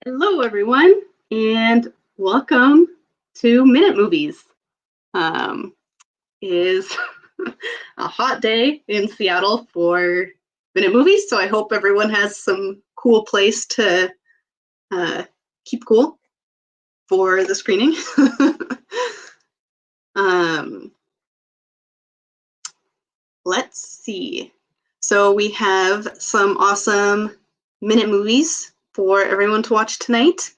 Hello, everyone, and welcome to Minute Movies. Is a hot day in Seattle for Minute Movies, so I hope everyone has some cool place to keep cool for the screening. Let's see. So we have some awesome Minute Movies for everyone to watch tonight.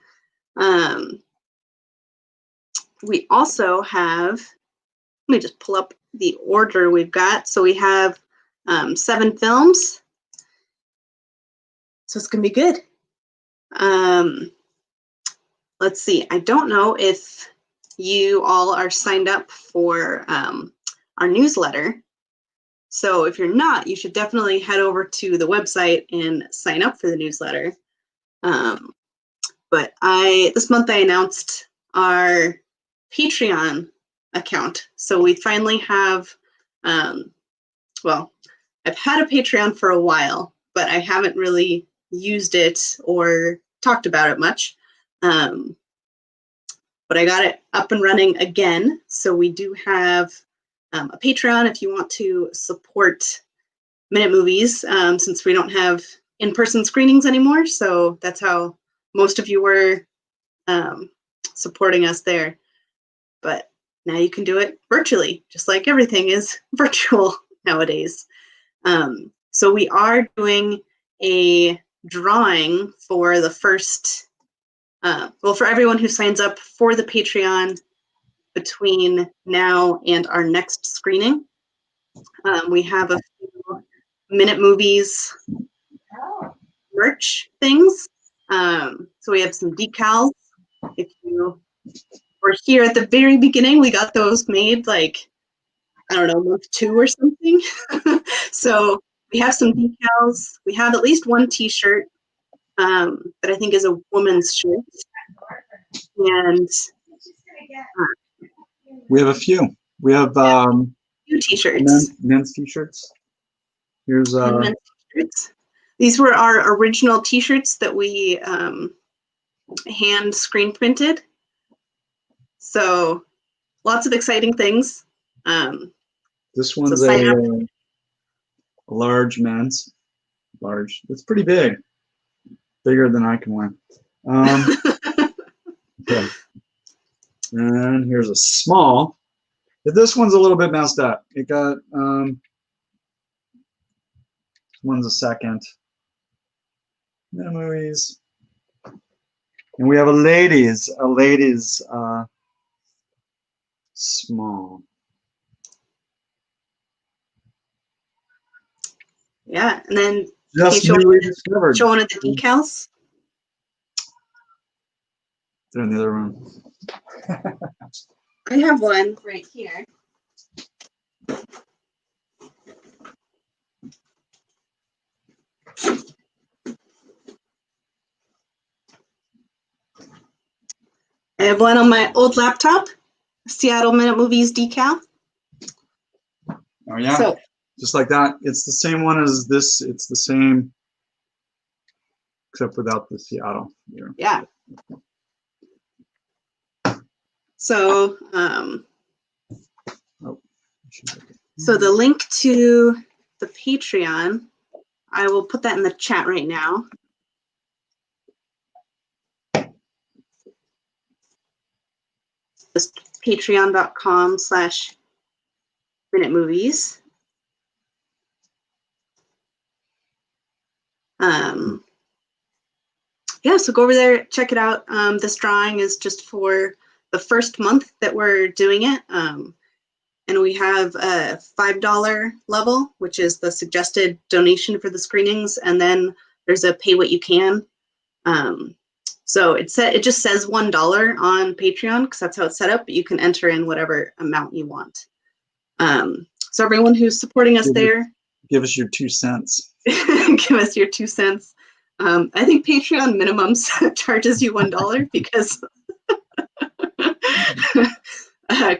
We also have, let me just pull up the order we've got. So we have 7 films. So it's going to be good. Let's see. I don't know if you all are signed up for our newsletter. So if you're not, you should definitely head over to the website and sign up for the newsletter. But this month I announced our Patreon account. So we finally have, well, I've had a Patreon for a while, but I haven't really used it or talked about it much. But I got it up and running again. So we do have a Patreon if you want to support Minute Movies, since we don't have in-person screenings anymore. So that's how most of you were supporting us there. But now you can do it virtually, just like everything is virtual nowadays. So we are doing a drawing for the first, for everyone who signs up for the Patreon between now and our next screening. We have a few Minute Movies merch things. So we have some decals. If you were here at the very beginning, we got those made like, I don't know, month 2 or something. So we have some decals. We have at least one t-shirt that I think is a woman's shirt. And we have a few. We have few t-shirts. men's t-shirts. Here's men's t-shirts. These were our original t-shirts that we hand screen printed. So lots of exciting things. This one's a large men's. Large. It's pretty big. Bigger than I can wear. Yeah. And here's a small. This one's a little bit messed up. It got one's a second. Minute Movies. And we have a ladies small. Yeah, and then Just newly discovered. Show one of the decals. They're in the other room. I have one right here. I have one on my old laptop, Seattle Minute Movies decal. Oh yeah, so, just like that. It's the same one as this. It's the same, except without the Seattle here. Yeah. So, so the link to the Patreon, I will put that in the chat right now. Just patreon.com/Minute Movies. Yeah, so go over there, check it out. This drawing is just for the first month that we're doing it. And we have a $5 level, which is the suggested donation for the screenings. And then there's a pay what you can. So it just says $1 on Patreon because that's how it's set up, but you can enter in whatever amount you want. So everyone who's supporting us there. Give us your 2 cents. Give us your 2 cents. I think Patreon minimums charges you $1 because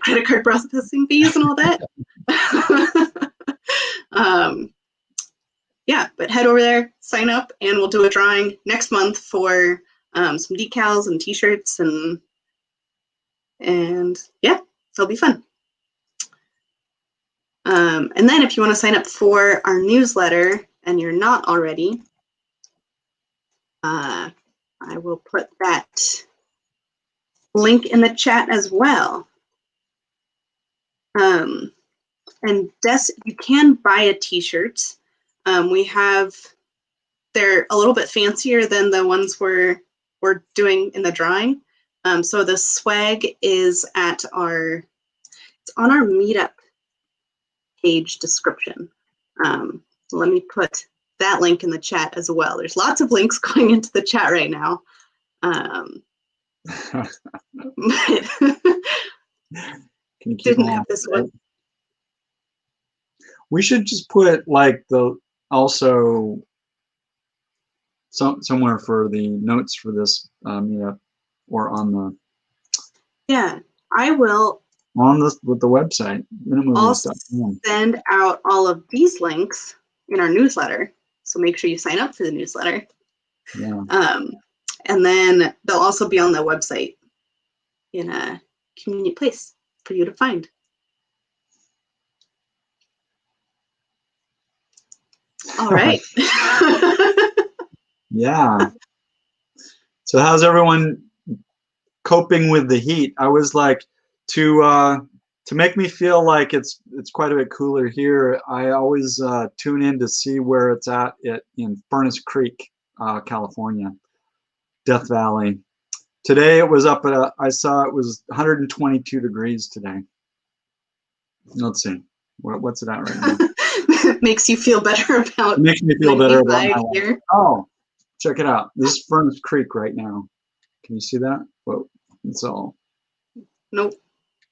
credit card processing fees and all that. Yeah, but head over there, sign up, and we'll do a drawing next month for some decals and t-shirts, and yeah, it'll be fun. And then if you want to sign up for our newsletter and you're not already, I will put that link in the chat as well. And Des, you can buy a t-shirt. They're a little bit fancier than the ones we're doing in the drawing. So the swag is it's on our meetup page description. Let me put that link in the chat as well. There's lots of links going into the chat right now. Can you keep didn't have this one. We should just put like somewhere for the notes for this meetup, or on the. Yeah, I will. With the website. I'll send out all of these links in our newsletter, so make sure you sign up for the newsletter. Yeah. And then they'll also be on the website in a convenient place for you to find. All right. Yeah. So how's everyone coping with the heat? I was like, to make me feel like it's quite a bit cooler here, I always tune in to see where it's at in Furnace Creek, California, Death Valley. Today it was up at I saw it was 122 degrees today. Let's see, what's it at right now? Makes you feel better about. It makes me feel better about my here. life. Oh, check it out. This is Furnace Creek right now. Can you see that? Whoa, it's all. Nope.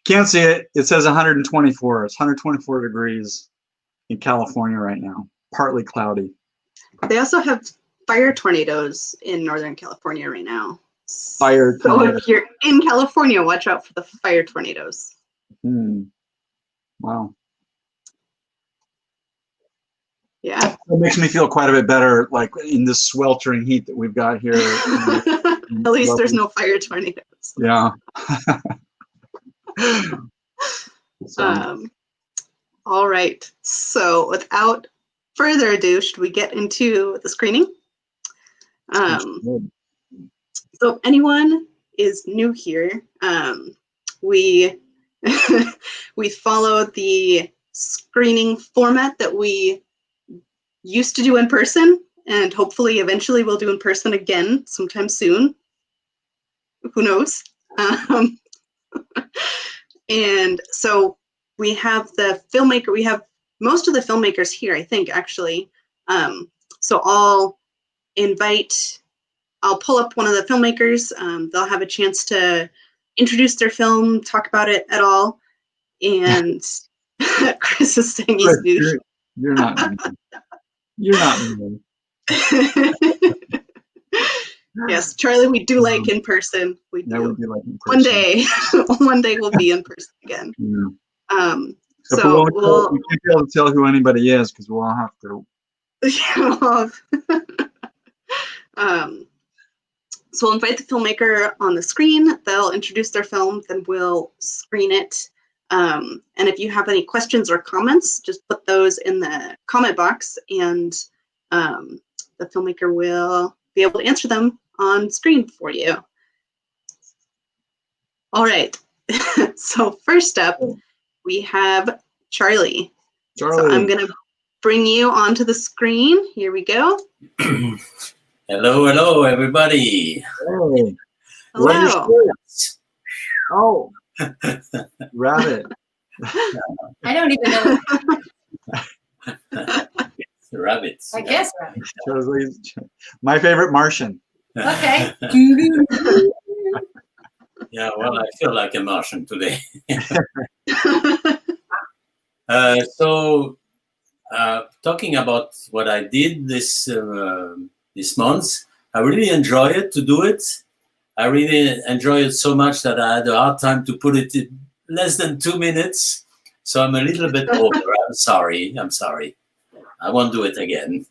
Can't see it. It says 124. It's 124 degrees in California right now. Partly cloudy. They also have fire tornadoes in Northern California right now. Fire tornadoes. So if you're in California, watch out for the fire tornadoes. Wow. Yeah. It makes me feel quite a bit better, like in this sweltering heat that we've got here. At least there's no fire tornadoes. Yeah. So. All right. So without further ado, should we get into the screening? So anyone is new here, we we follow the screening format that we used to do in person, and hopefully eventually we'll do in person again sometime soon. Who knows? And so we have the filmmaker, we have most of the filmmakers here, I think, actually. So I'll pull up one of the filmmakers. They'll have a chance to introduce their film, talk about it at all. And Chris is saying he's douche. You're not mean. You're not mean. Yes, Charlie, we do like in person. We do. Yeah, we do like in person. One day we'll be in person again. Yeah. So we can't be able to tell who anybody is because we'll all have to. So we'll invite the filmmaker on the screen. They'll introduce their film, then we'll screen it. And if you have any questions or comments, just put those in the comment box, and the filmmaker will be able to answer them on screen for you. All right. So first up, we have Charlie. So I'm going to bring you onto the screen. Here we go. Hello, everybody. Hey. Hello. Oh, rabbit. I don't even know. Rabbits. I guess rabbits. Charlie's my favorite Martian. Okay. Yeah, well, I feel like a Martian today. Talking about what I did this month, I really enjoy it to do it. I really enjoy it so much that I had a hard time to put it in less than 2 minutes. So I'm a little bit older. I'm sorry. I won't do it again.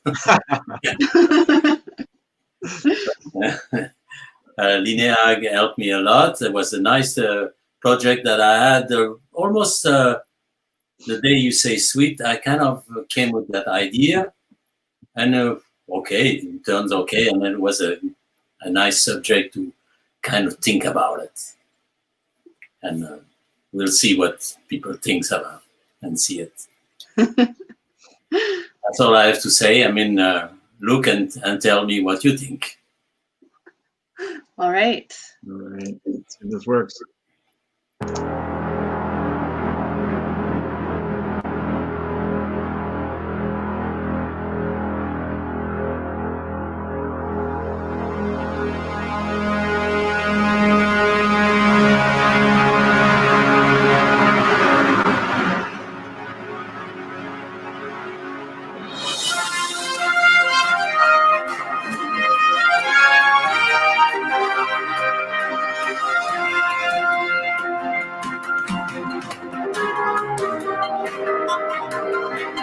Linnea helped me a lot. It was a nice project that I had almost the day you say sweet, I kind of came with that idea. And okay, it turns okay. And it was a nice subject to kind of think about it. And we'll see what people think about and see it. That's all I have to say. I mean, look and tell me what you think. All right. All right. Let's see if this works.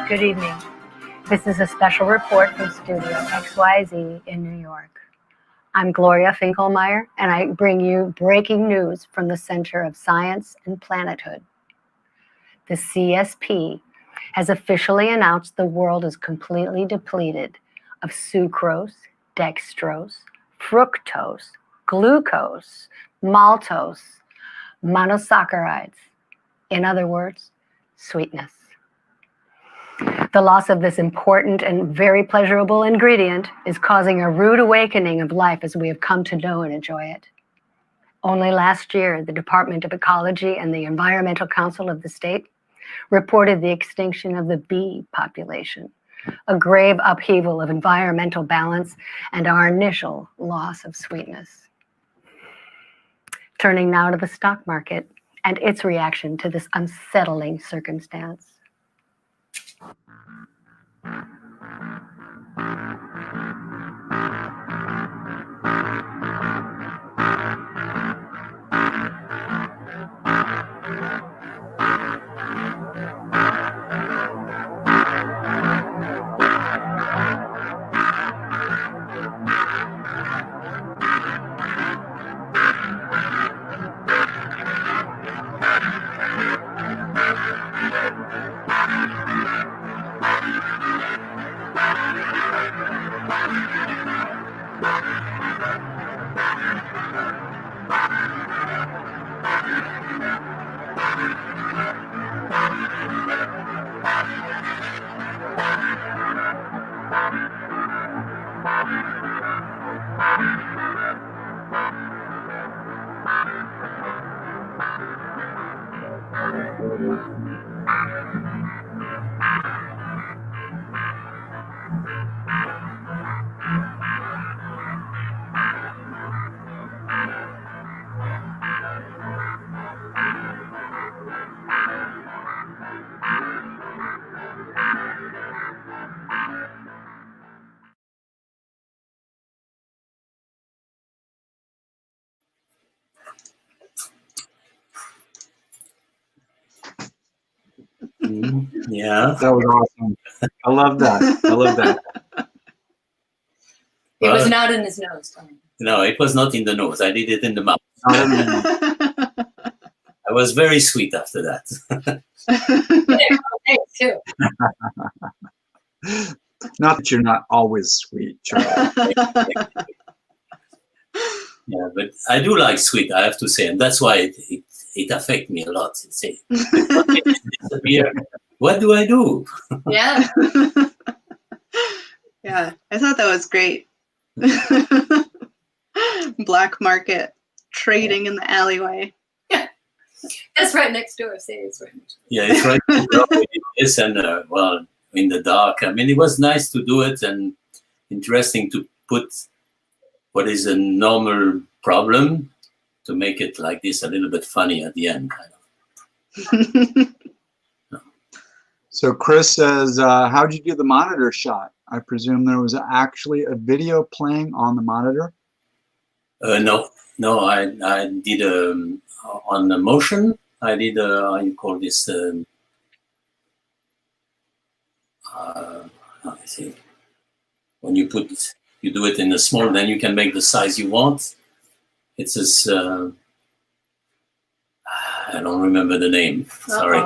Good evening. This is a special report from Studio XYZ in New York. I'm Gloria Finkelmeyer, and I bring you breaking news from the Center of Science and Planethood. The CSP has officially announced the world is completely depleted of sucrose, dextrose, fructose, glucose, maltose, monosaccharides. In other words, sweetness. The loss of this important and very pleasurable ingredient is causing a rude awakening of life as we have come to know and enjoy it. Only last year, the Department of Ecology and the Environmental Council of the state reported the extinction of the bee population, a grave upheaval of environmental balance and our initial loss of sweetness. Turning now to the stock market and its reaction to this unsettling circumstance. Yeah. That was awesome. I love that. I love that. It was Well, not in his nose, Tony. no, it was not in the nose. I did it in the mouth. I I was very sweet after that. Thanks, too. Not that you're not always sweet, Charles. Yeah, but I do like sweet, I have to say, and that's why it affects me a lot. It's disappear. What do I do? Yeah. Yeah, I thought that was great. Black market trading in the alleyway. That's right next door. Say it's right next door. Yeah, it's right. Yes, and well, in the dark. I mean, it was nice to do it and interesting to put what is a normal problem to make it like this a little bit funny at the end, kind of. So Chris says, how'd you do the monitor shot? I presume there was actually a video playing on the monitor? No, I did on the motion. I did how you call this? How do I say? When you do it in a small, then you can make the size you want. It's this. I don't remember the name. Sorry.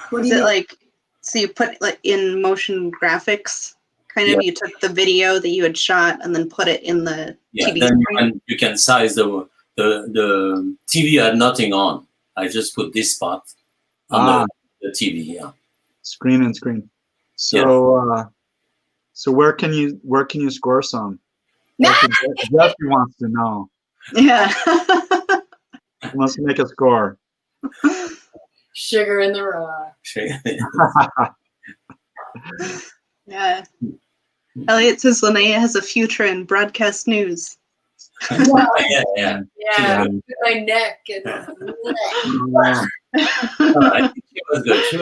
What Is it like, so you put like in motion graphics, kind of, Yeah. you took the video that you had shot and then put it in the Yeah, TV then screen? you can size the TV. Had nothing on. I just put this spot on the TV. Yeah. Screen and screen. So so where can you score some? Jeffrey wants to know. Yeah. He wants to make a score. Sugar in the raw. Yeah. Elliot says Linnea has a future in broadcast news. Yeah. Yeah, with my neck and I think she was good. She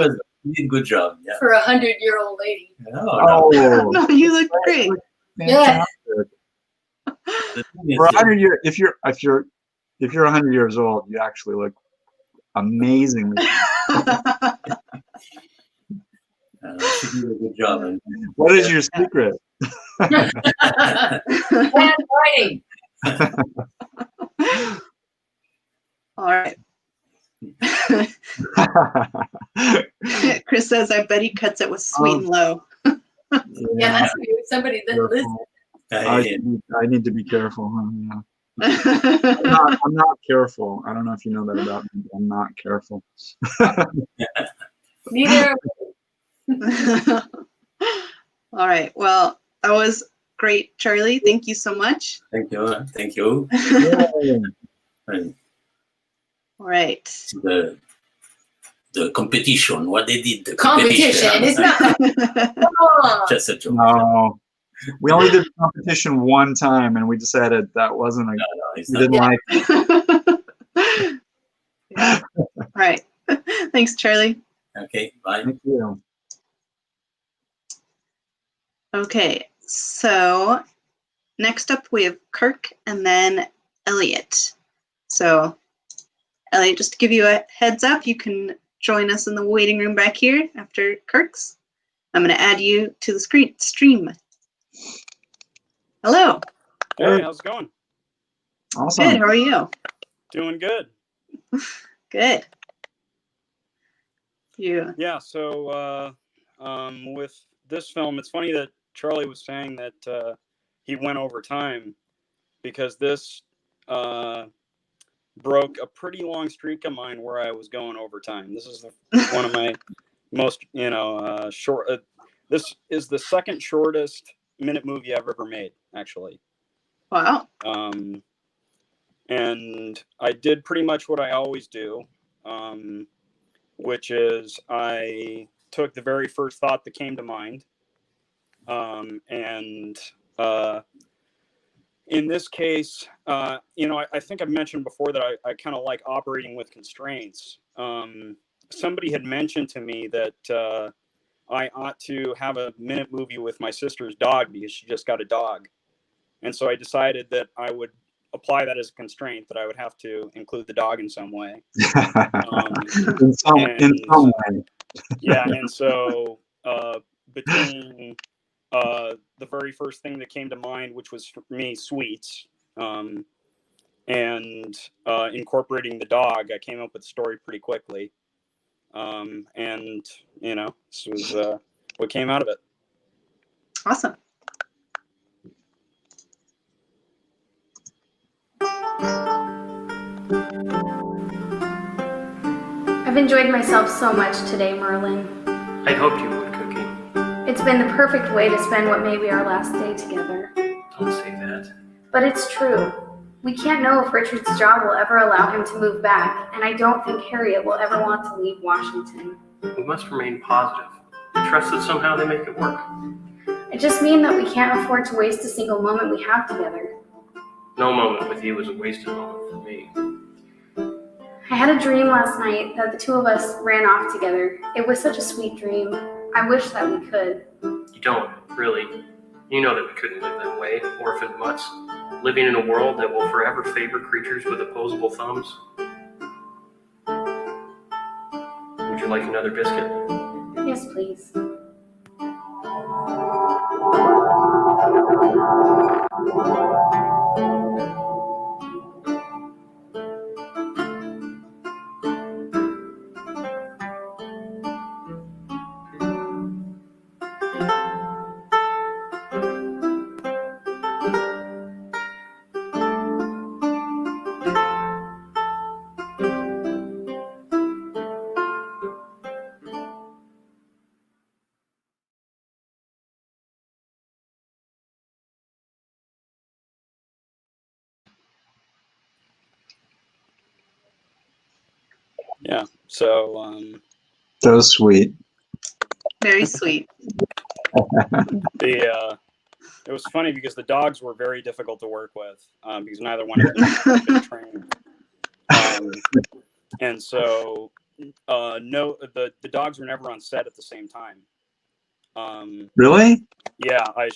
did a good job. Yeah. for 100-year-old lady. No. No, you look great. Yeah. The thing is For that- 100 years, if you're 100 years old, you actually look amazingly. she did a good job. And What is your secret? Handwriting. All right. Chris says, I bet he cuts it with sweet and low. Yeah, that's somebody that listens. I need to be careful. Huh? Yeah. I'm not careful. I don't know if you know that about me. But I'm not careful. Neither. All right. Well, that was great, Charlie. Thank you so much. Thank you. Thank you. And All right. the competition, what they did. The Competition. It's not. Come on. Just a joke. No, we only did the competition one time, and we decided that wasn't a. No, it's We not. didn't like it. Yeah. All right. Thanks, Charlie. Okay, bye. Thank you. Okay. So next up, we have Kirk and then Elliot. So Elliot, just to give you a heads up, you can join us in the waiting room back here after Kirk's. I'm going to add you to the stream. Hello. Hey, how's it going? Awesome. Good. How are you? Doing good. Good. You. Yeah, so with this film, it's funny that Charlie was saying that he went over time because this broke a pretty long streak of mine where I was going over time. This is one of my most, short. This is the second shortest minute movie I've ever made, actually. Wow. And I did pretty much what I always do, which is I took the very first thought that came to mind. And in this case, I think I've mentioned before that I kind of like operating with constraints. Somebody had mentioned to me that I ought to have a minute movie with my sister's dog because she just got a dog. And so I decided that I would apply that as a constraint, that I would have to include the dog in some way. in some way. Yeah, and so between the very first thing that came to mind, which was for me sweets, and incorporating the dog, I came up with the story pretty quickly. And this was what came out of it. Awesome. I've enjoyed myself so much today, Merlin. I hoped you would, Cookie. It's been the perfect way to spend what may be our last day together. Don't say that. But it's true. We can't know if Richard's job will ever allow him to move back, and I don't think Harriet will ever want to leave Washington. We must remain positive and trust that somehow they make it work. I just mean that we can't afford to waste a single moment we have together. No moment with you is a wasted moment for me. I had a dream last night that the two of us ran off together. It was such a sweet dream. I wish that we could. You don't, really. You know that we couldn't live that way, orphaned mutts, living in a world that will forever favor creatures with opposable thumbs. Would you like another biscuit? Yes, please. Yeah. So So sweet. Very sweet. it was funny because the dogs were very difficult to work with because neither one of them had been trained. And so no, the dogs were never on set at the same time. Really? Yeah, I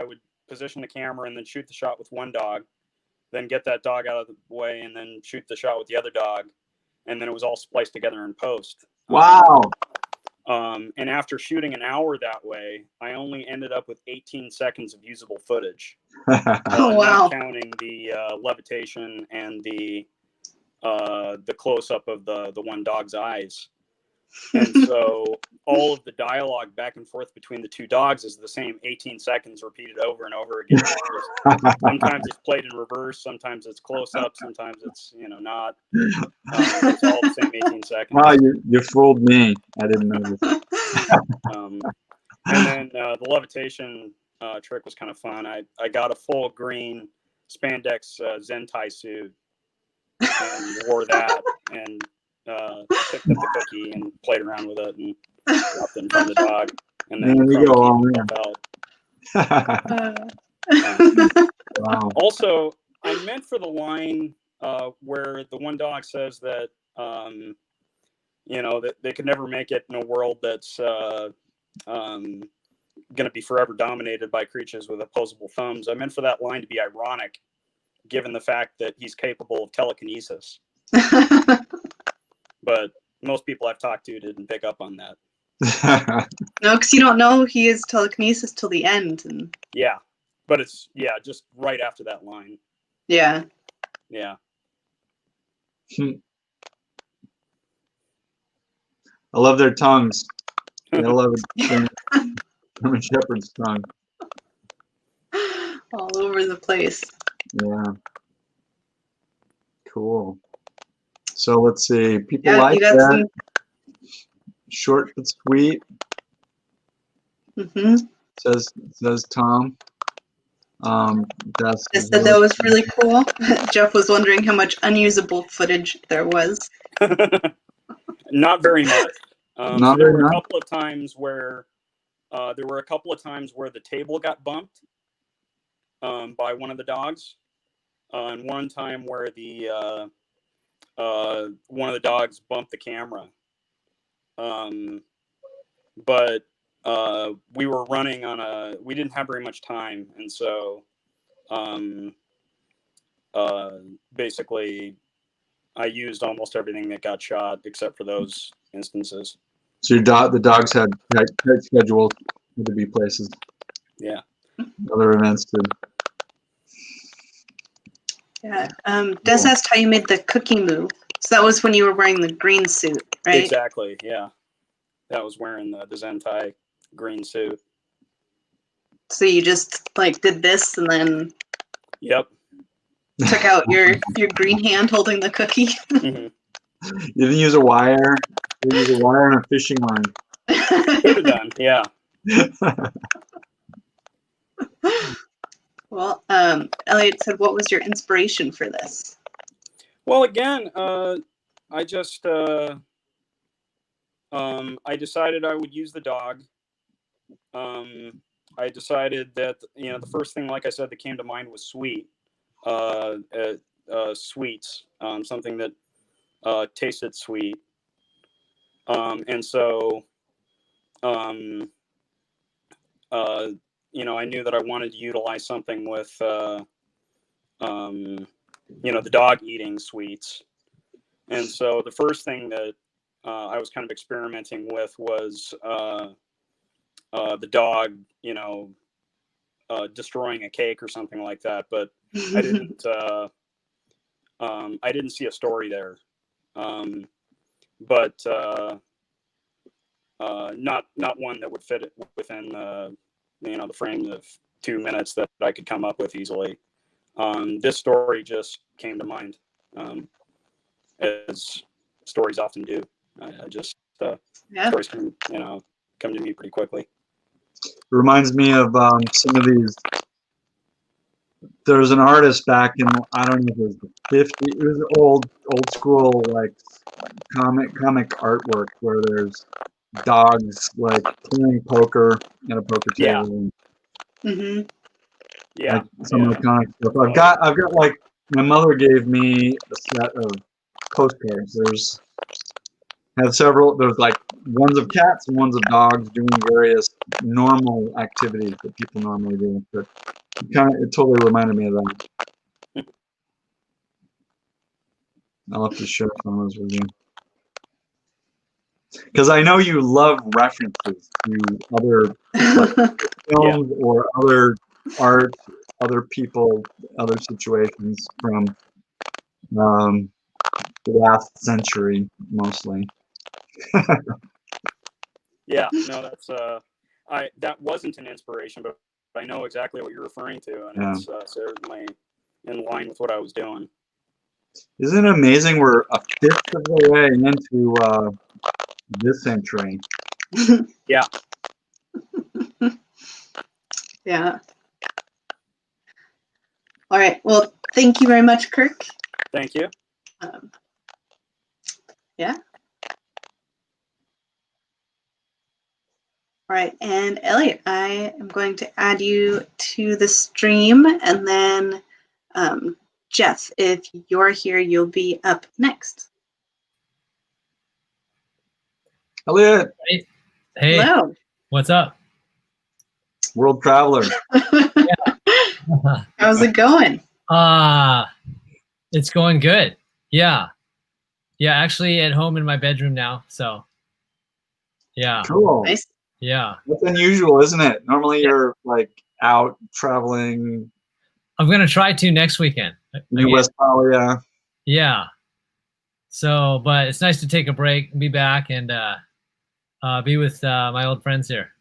would position the camera and then shoot the shot with one dog, then get that dog out of the way and then shoot the shot with the other dog. And then it was all spliced together in post. Wow. And after shooting an hour that way, I only ended up with 18 seconds of usable footage. Oh, wow. Not counting the levitation and the close-up of the one dog's eyes. And so all of the dialogue back and forth between the two dogs is the same 18 seconds repeated over and over again. Sometimes it's played in reverse, sometimes it's close-up, sometimes it's not. It's all the same 18 seconds. Wow, you fooled me. I didn't know this. And then the levitation trick was kind of fun. I got a full green spandex Zentai suit and wore that and picked up the cookie and played around with it and dropped it in front of the dog. And then Wow. Also, I meant for the line where the one dog says that that they could never make it in a world that's going to be forever dominated by creatures with opposable thumbs. I meant for that line to be ironic, given the fact that he's capable of telekinesis. But most people I've talked to didn't pick up on that. No, because you don't know he is telekinesis till the end. And yeah, but it's just right after that line. Yeah. Yeah. I love their tongues. I love it. German Shepherd's tongue. All over the place. Yeah. Cool. So let's see. People like that. Short but sweet. Mm-hmm. Says Tom. I said that was really cool. Jeff was wondering how much unusable footage there was. Not very much. Not there very were much. a couple of times where the table got bumped by one of the dogs, and one time where the one of the dogs bumped the camera. But we were running we didn't have very much time, and so basically I used almost everything that got shot except for those instances. So the dogs had tight schedules, had to be places. Yeah. Other events too. Yeah. Des asked how you made the cookie move. So that was when you were wearing the green suit, right? Exactly. Yeah. That was wearing the Zentai green suit. So you just did this and then Yep. took out your green hand holding the cookie. Mm-hmm. You didn't use a wire. You used a wire and a fishing line. Could have done. Yeah. Well, Elliot said, what was your inspiration for this? Well, again, I just I decided I would use the dog. I decided that the first thing, like I said, that came to mind was sweet. Sweets, something that tasted sweet. And so I knew that I wanted to utilize something with the dog eating sweets. And so the first thing that I was kind of experimenting with was the dog, destroying a cake or something like that. But I didn't see a story there. But not one that would fit within the frame of 2 minutes that I could come up with easily. This story just came to mind, as stories often do. I just stories can come to me pretty quickly. Reminds me of some of these there was an artist back in, I don't know if it was the 50s. It was old school like comic artwork where there's dogs like playing poker at a poker Yeah. table. Mm-hmm. Yeah. Like some iconic stuff. I've got like, my mother gave me a set of postcards. There's like ones of cats and ones of dogs doing various normal activities that people normally do. But it totally reminded me of that. I'll have to share some of those with you. Because I know you love references to other films or other art, other people, other situations from the last century, mostly. Yeah, no, that's that wasn't an inspiration, but I know exactly what you're referring to, and it's certainly in line with what I was doing. Isn't it amazing? We're a fifth of the way into this century. Yeah. Yeah. All right. Well, thank you very much, Kirk. Thank you. Yeah. All right, and Elliot, I am going to add you to the stream, and then Jeff, if you're here, you'll be up next. Elliot. Hey. Hello. What's up? World traveler. How's it going? It's going good. Yeah. Yeah, actually at home in my bedroom now, so yeah. Cool. Nice. Yeah. That's unusual, isn't it? Normally you're like out traveling. I'm gonna try to next weekend. Westphalia. Yeah. So, but it's nice to take a break and be back and be with my old friends here.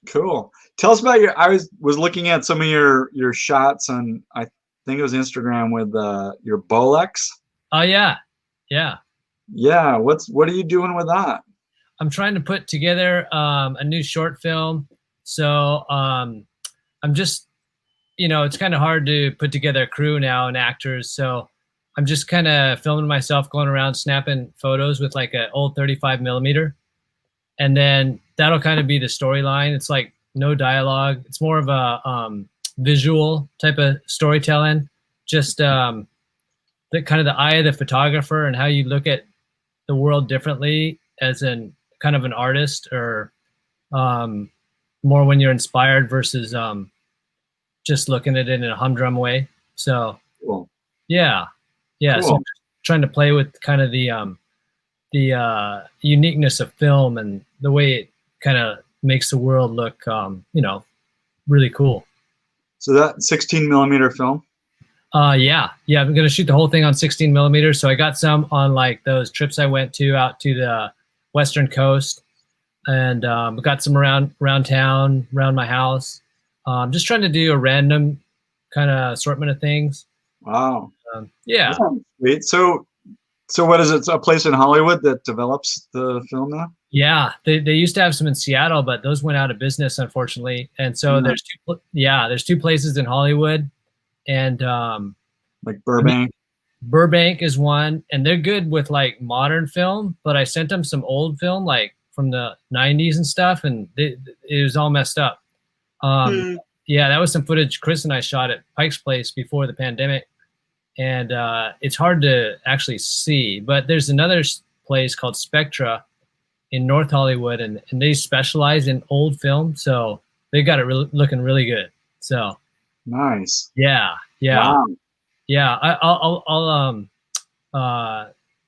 Cool. Tell us about I was looking at some of your shots on, I think it was Instagram, with your Bolex. Oh yeah. Yeah. Yeah. What are you doing with that? I'm trying to put together a new short film. So I'm just, it's kind of hard to put together a crew now and actors. So I'm just kind of filming myself going around snapping photos with like an old 35 millimeter. And then that'll kind of be the storyline. It's like no dialogue. It's more of a visual type of storytelling. Just the kind of the eye of the photographer and how you look at the world differently as in kind of an artist, or more when you're inspired versus just looking at it in a humdrum way. So cool. Yeah. Cool. So I'm trying to play with kind of the uniqueness of film and the way it kind of makes the world look, really cool. So that 16 millimeter film? Yeah. I'm going to shoot the whole thing on 16 millimeters. So I got some on like those trips I went to out to the Western coast, and got some around town, around my house. Just trying to do a random kind of assortment of things. Wow. Yeah. Sweet. So what is it? A place in Hollywood that develops the film now? Yeah, they used to have some in Seattle, but those went out of business, unfortunately. And so there's two places in Hollywood, and like Burbank. Burbank is one, and they're good with like modern film, but I sent them some old film like from the 90s and stuff, and it was all messed up. Yeah, that was some footage Chris and I shot at Pike's Place before the pandemic, and it's hard to actually see. But there's another place called Spectra in North Hollywood, and they specialize in old film, so they got it looking really good. So nice. Yeah. Wow. Yeah, I'll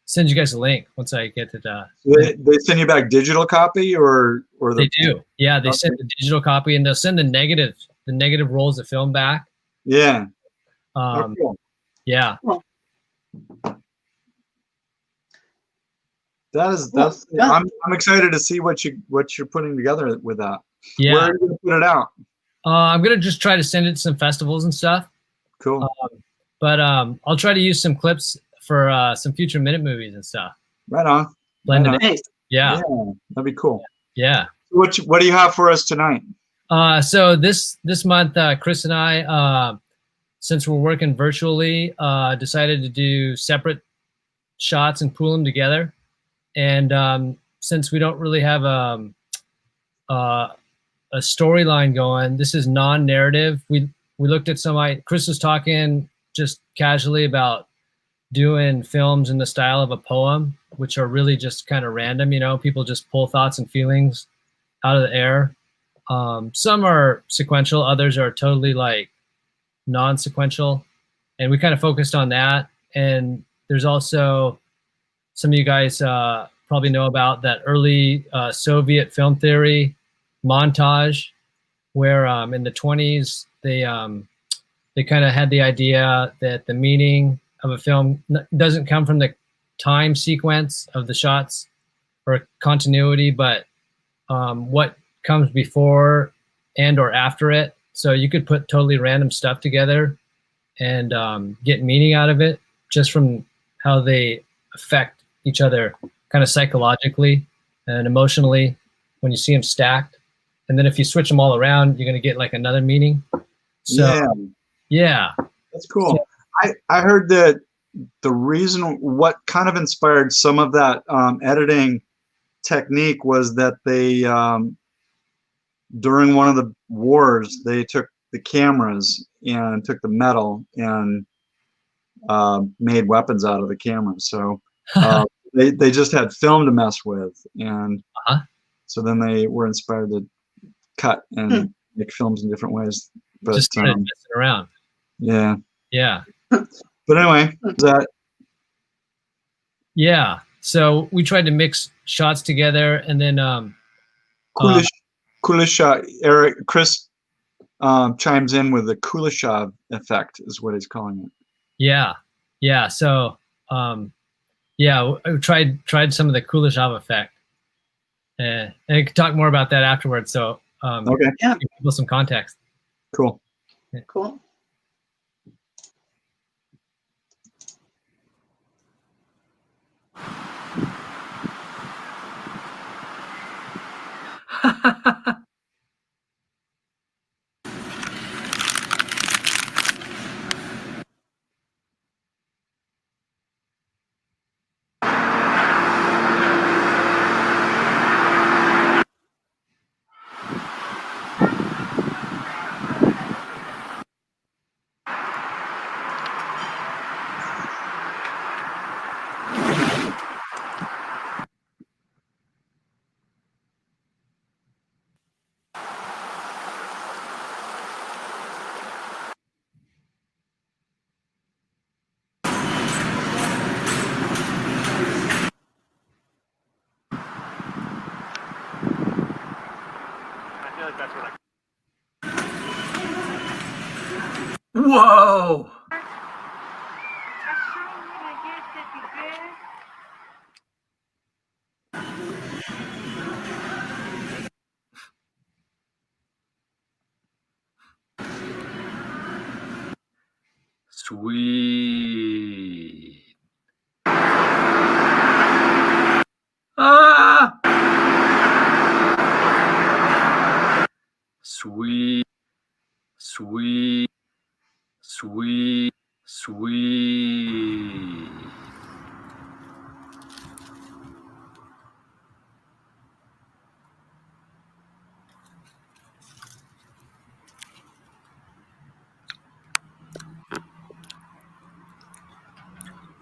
send you guys a link once I get it. They send you back digital copy, or they do. Yeah, they send the digital copy, and they'll send the negative rolls of film back. Yeah. Cool. Yeah. Cool. That's I'm excited to see what you're putting together with that. Yeah. Where are you gonna put it out? I'm gonna just try to send it to some festivals and stuff. Cool. But I'll try to use some clips for some future minute movies and stuff. Right on. Blended in. Nice. Yeah. That'd be cool. Yeah. What do you have for us tonight? So this month, Chris and I, since we're working virtually, decided to do separate shots and pool them together. And since we don't really have a storyline going, this is non-narrative. We looked at Chris was talking just casually about doing films in the style of a poem, which are really just kind of random, people just pull thoughts and feelings out of the air. Some are sequential, others are totally like non-sequential, and we kind of focused on that. And there's also, some of you guys probably know about that early Soviet film theory montage, where in the 20s they kind of had the idea that the meaning of a film doesn't come from the time sequence of the shots or continuity, but what comes before and or after it. So you could put totally random stuff together and get meaning out of it just from how they affect each other kind of psychologically and emotionally when you see them stacked. And then if you switch them all around, you're going to get like another meaning. So, yeah. That's cool. So, I heard that the reason what kind of inspired some of that editing technique was that they, during one of the wars, they took the cameras and took the metal and made weapons out of the cameras. So they just had film to mess with. And so then they were inspired to cut and make films in different ways. But just messing around. Yeah. Yeah. But anyway, yeah. So we tried to mix shots together, and then Chris chimes in with the Kulashev effect, is what he's calling it. Yeah. Yeah. So yeah, I tried some of the Kulashev effect, and I can talk more about that afterwards. So okay, yeah, give people some context. Cool. Yeah. Cool. Whoa! Sweet. Ah! Sweet, sweet, sweet, sweet.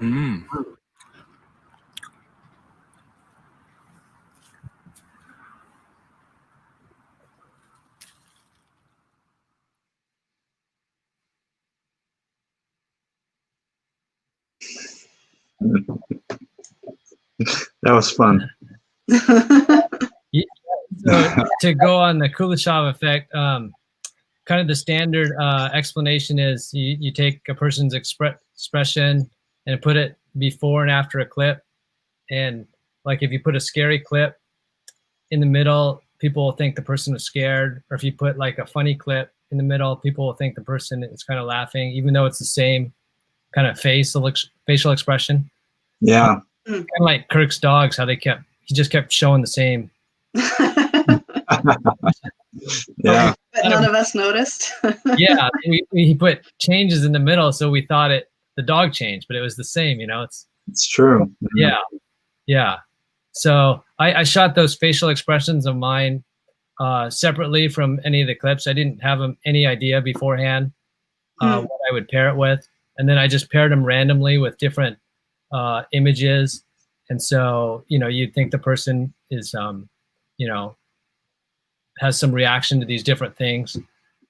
Mm. That was fun. Yeah, so to go on the Kulashev effect, kind of the standard explanation is you take a person's expression and put it before and after a clip. And like if you put a scary clip in the middle, people will think the person was scared. Or if you put like a funny clip in the middle, people will think the person is kind of laughing, even though it's the same kind of facial expression. Yeah. Kind of like Kirk's dogs, how he just kept showing the same. Yeah. But none of us noticed. Yeah, he put changes in the middle, so we thought the dog changed, but it was the same. It's true. Yeah. So I shot those facial expressions of mine separately from any of the clips. I didn't have any idea beforehand what I would pair it with, and then I just paired them randomly with different images. And so you'd think the person is has some reaction to these different things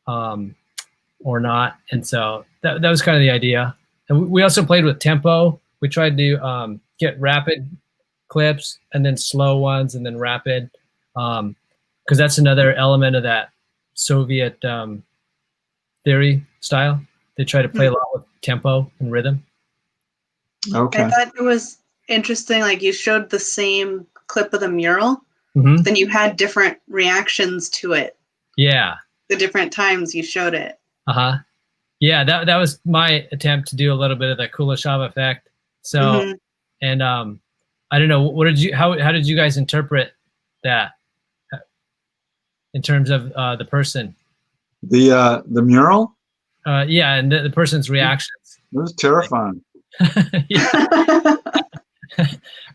or not. And so that was kind of the idea. And we also played with tempo. We tried to get rapid clips and then slow ones and then rapid, because that's another element of that Soviet theory style. They try to play a lot with tempo and rhythm. Okay. I thought it was interesting, like you showed the same clip of the mural, Mm-hmm. then you had different reactions to it. Yeah. The different times you showed it. Uh-huh. Yeah, that was my attempt to do a little bit of the Kulashev effect. So, and I don't know, how did you guys interpret that in terms of the person? The mural? Yeah, and the person's reactions. It was terrifying.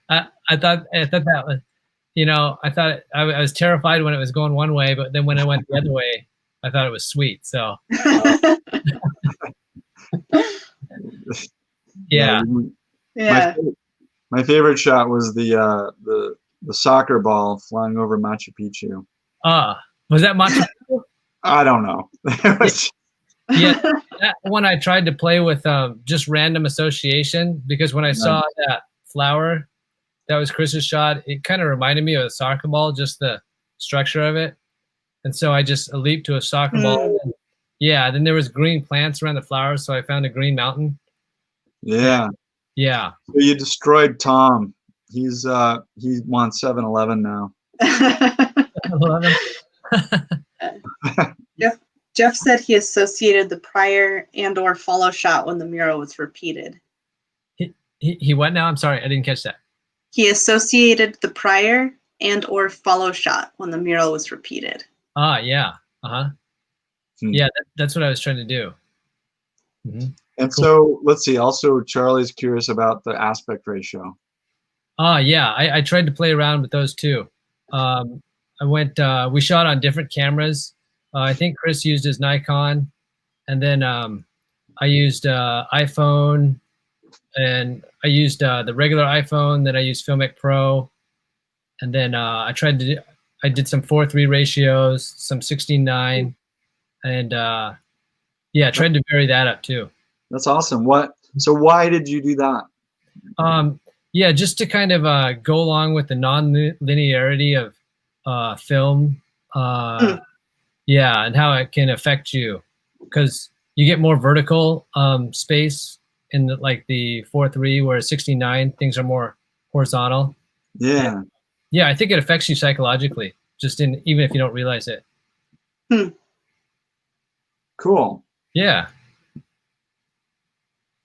I thought that was, I was terrified when it was going one way, but then when I went the other way, I thought it was sweet. So, yeah. Yeah. My favorite shot was the soccer ball flying over Machu Picchu. Was that Machu Picchu? I don't know. Yeah, that one I tried to play with just random association, because when I saw that flower, that was Chris's shot, it kind of reminded me of a soccer ball, just the structure of it. And so I just leaped to a soccer ball. And then there was green plants around the flowers, so I found a green mountain. Yeah. Yeah. So you destroyed Tom. He wants 7-Eleven now. Jeff said he associated the prior and or follow shot when the mural was repeated. He what now? I'm sorry, I didn't catch that. He associated the prior and or follow shot when the mural was repeated. Yeah. Uh-huh. Yeah, that's what I was trying to do. Mm-hmm. And so let's see. Also, Charlie's curious about the aspect ratio. Yeah, I tried to play around with those too. We shot on different cameras. I think Chris used his Nikon, and then I used iPhone, and I used the regular iPhone. Then I used Filmic Pro, and then I did some 4:3 ratios, some 16:9, and I tried to vary that up too. That's awesome. So why did you do that? Just to kind of go along with the non-linearity of film. And how it can affect you, because you get more vertical space in the 4:3, where 16:9 things are more horizontal. Yeah. Yeah, I think it affects you psychologically, even if you don't realize it. Cool. Yeah.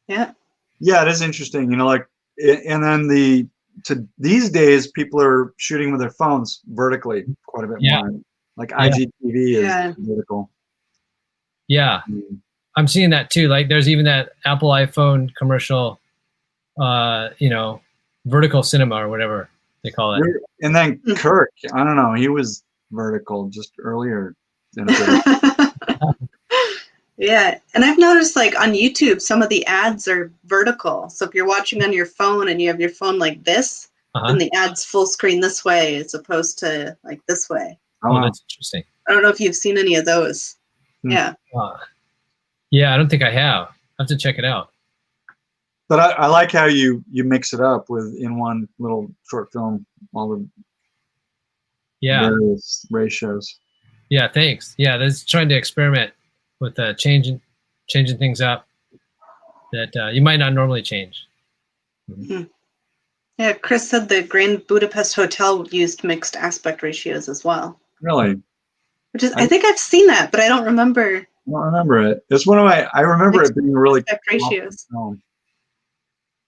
Yeah. Yeah, it is interesting. And then these days people are shooting with their phones vertically quite a bit more. Like IGTV is vertical. Yeah. I'm seeing that too. Like there's even that Apple iPhone commercial, vertical cinema or whatever they call it. And then Kirk, I don't know, he was vertical just earlier. Yeah, and I've noticed on YouTube, some of the ads are vertical. So if you're watching on your phone and you have your phone like this, then the ad's full screen this way as opposed to this way. Oh, that's interesting. I don't know if you've seen any of those. Yeah. Yeah, I don't think I have. I have to check it out. But I like how you mix it up in one little short film, all the various ratios. Yeah, thanks. Yeah, that's trying to experiment with changing things up that you might not normally change. Yeah, Chris said the Grand Budapest Hotel used mixed aspect ratios as well. Really? Which is, I think I've seen that, but I don't remember. I don't remember it. It's I remember it being really aspect ratios.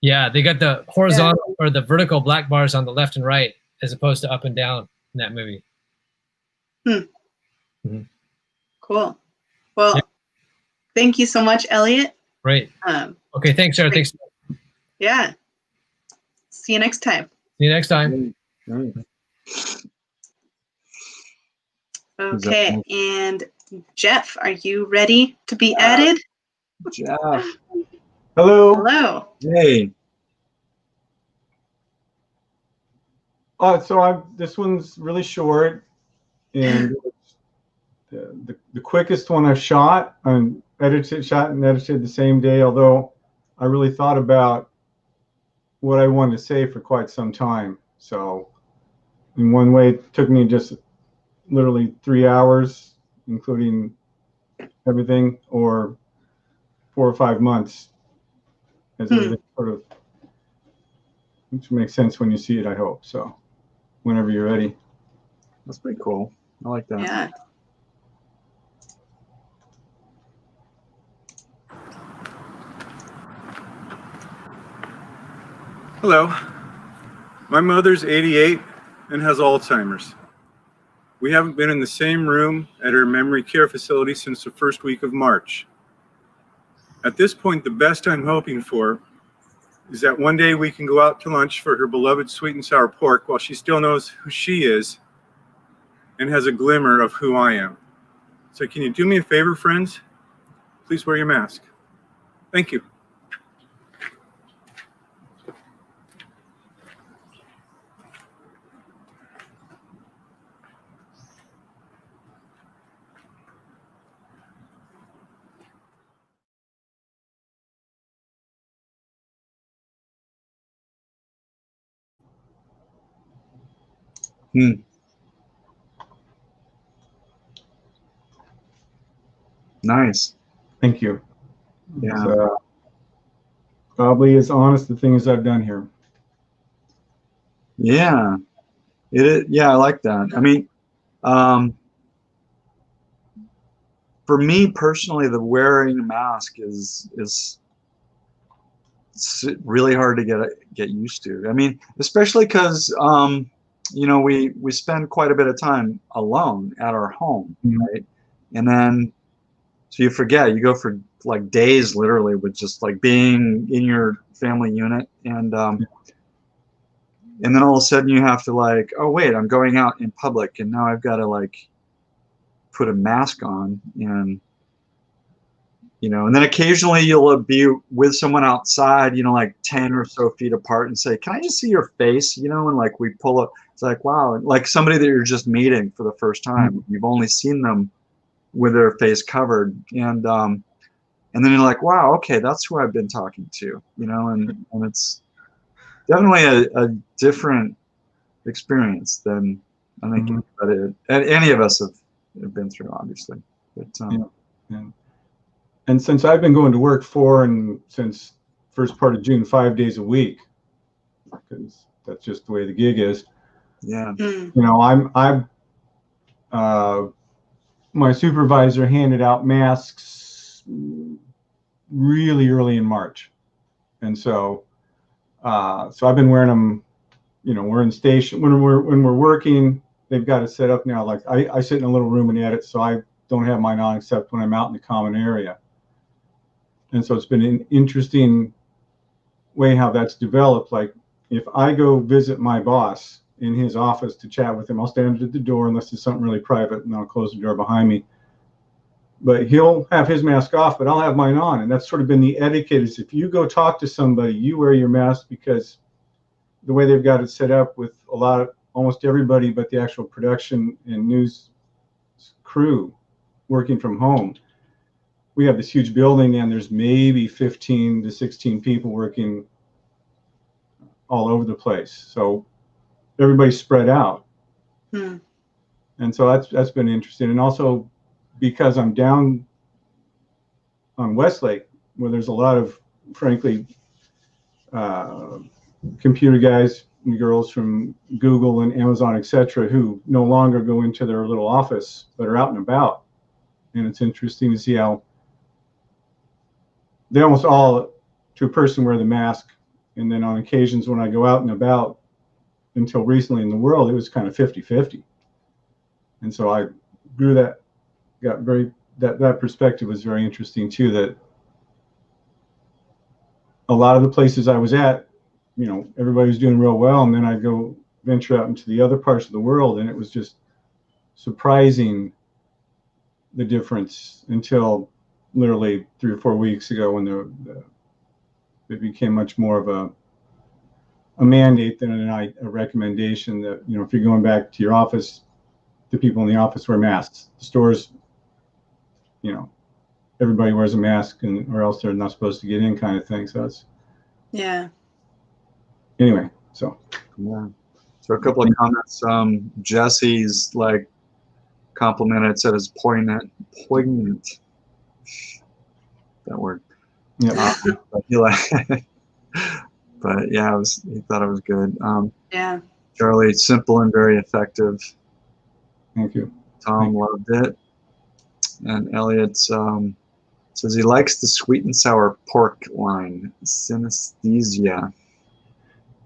Yeah, they got the horizontal or the vertical black bars on the left and right as opposed to up and down in that movie. Cool. Well, Yeah. Thank you so much, Elliot. Great. Okay, thanks, Sarah. Thanks. Yeah. See you next time. See you next time. Right. Okay, and Jeff, are you ready to be added? Jeff. Hello. Hello. Hey. So this one's really short, and the quickest one I've shot and shot and edited the same day. Although I really thought about what I wanted to say for quite some time. So in one way, it took me just literally 3 hours, including everything, or 4 or 5 months, as everything sort of, which makes sense when you see it, I hope. So whenever you're ready. That's pretty cool. I like that. Yeah. Hello. My mother's 88 and has Alzheimer's. We haven't been in the same room at her memory care facility since the first week of March. At this point, the best I'm hoping for is that one day we can go out to lunch for her beloved sweet and sour pork while she still knows who she is and has a glimmer of who I am. So can you do me a favor, friends? Please wear your mask. Thank you. Nice. Thank you. Yeah. It's, probably as honest a thing as I've done here. Yeah. Yeah, I like that. I mean, for me personally, the wearing a mask is it's really hard to get used to. I mean, especially because you know, we spend quite a bit of time alone at our home, right? And then so you forget, you go for like days literally with just like being in your family unit, and then all of a sudden you have to like, oh wait, I'm going out in public and now I've got to like put a mask on, and you know, and then occasionally you'll be with someone outside, you know, like 10 or so feet apart, and say, can I just see your face, you know? And like we pull up, it's like, wow, like somebody that you're just meeting for the first time, you've only seen them with their face covered, and then you're like, wow, okay, that's who I've been talking to, you know, and it's definitely a different experience than I think any of us have been through, obviously. But and since I've been going to work since first part of June, 5 days a week, because that's just the way the gig is. Yeah. You know, my supervisor handed out masks really early in March, and so I've been wearing them. You know, we're in station when we're working. They've got it set up now. Like I sit in a little room and edit, so I don't have mine on except when I'm out in the common area. And so it's been an interesting way how that's developed. Like if I go visit my boss in his office to chat with him, I'll stand at the door unless it's something really private, and I'll close the door behind me. But he'll have his mask off, but I'll have mine on. And that's sort of been the etiquette, is if you go talk to somebody, you wear your mask, because the way they've got it set up with almost everybody but the actual production and news crew working from home. We have this huge building and there's maybe 15 to 16 people working all over the place. So everybody's spread out. And so that's been interesting. And also because I'm down on Westlake, where there's a lot of, frankly, computer guys and girls from Google and Amazon, etc., who no longer go into their little office but are out and about. And it's interesting to see how they almost all, to a person, wear the mask. And then on occasions when I go out and about, until recently in the world, it was kind of 50-50. And so I got very that perspective was very interesting too. That a lot of the places I was at, you know, everybody was doing real well, and then I'd go venture out into the other parts of the world, and it was just surprising the difference until literally 3 or 4 weeks ago when it became much more of a mandate than a recommendation that, you know, if you're going back to your office, the people in the office wear masks. The stores, you know, everybody wears a mask, or else they're not supposed to get in, kind of thing. So it's anyway. So yeah. So a couple of comments. Jesse's like complimented, said it's poignant. That word. Yeah. But but yeah, he thought it was good. Yeah. Charlie, simple and very effective. Thank you. Tom loved it. And Elliot says he likes the sweet and sour pork line. Synesthesia.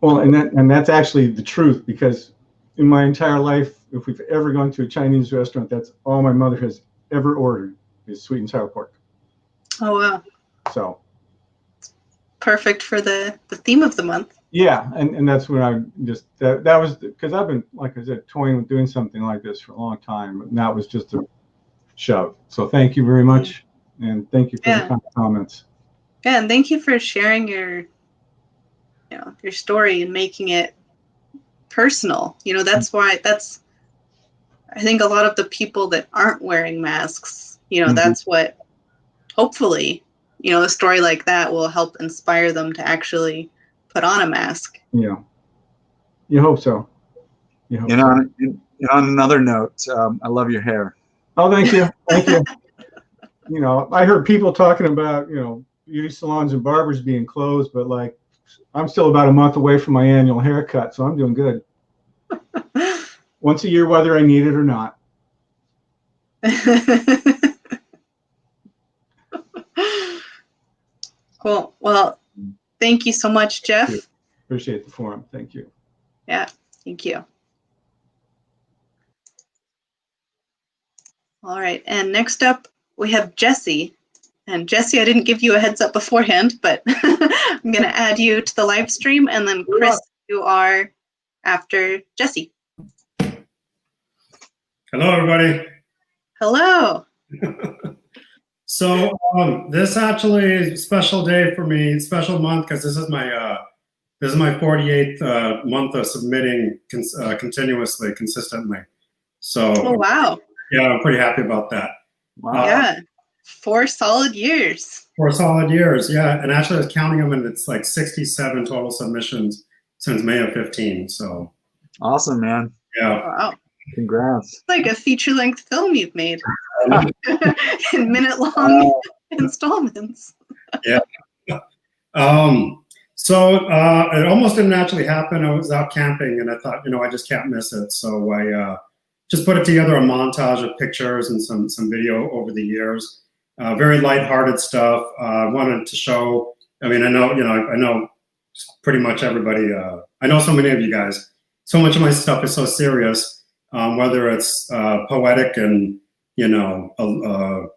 Well, and that's actually the truth, because in my entire life, if we've ever gone to a Chinese restaurant, that's all my mother has ever ordered is sweet and sour pork. Oh wow. So perfect for the theme of the month. Yeah, and that's when I just that was because I've been, like I said, toying with doing something like this for a long time, and that was just a shove. So thank you very much, and thank you for the kind of comments. Yeah, and thank you for sharing your story and making it personal. You know, that's why I think a lot of the people that aren't wearing masks, you know, that's what hopefully, you know, a story like that will help inspire them to actually put on a mask. Yeah, you hope so. And on another note, I love your hair. Oh, thank you, thank you. You know, I heard people talking about, you know, beauty salons and barbers being closed, but like, I'm still about a month away from my annual haircut, so I'm doing good. Once a year, whether I need it or not. Cool. Well, thank you so much, Jeff. Appreciate the forum. Thank you. Yeah, thank you. All right, and next up we have Jesse. And Jesse, I didn't give you a heads up beforehand, but I'm going to add you to the live stream, and then Chris, you are after Jesse. Hello, everybody. Hello. So this actually is a special day for me, special month, because this is my 48th month of submitting continuously, consistently. So oh wow. Yeah, I'm pretty happy about that. Wow. Yeah, 4 solid years. 4 solid years, yeah. And actually, I was counting them, and it's like 67 total submissions since May of 15. So awesome, man. Yeah. Wow. Congrats. It's like a feature-length film you've made in minute-long installments. Yeah. So it almost didn't actually happen. I was out camping, and I thought, you know, I just can't miss it. So I just put it together, a montage of pictures and some video over the years. Very lighthearted stuff. I wanted to show. I mean, I know pretty much everybody. I know so many of you guys. So much of my stuff is so serious. Whether it's poetic and, you know,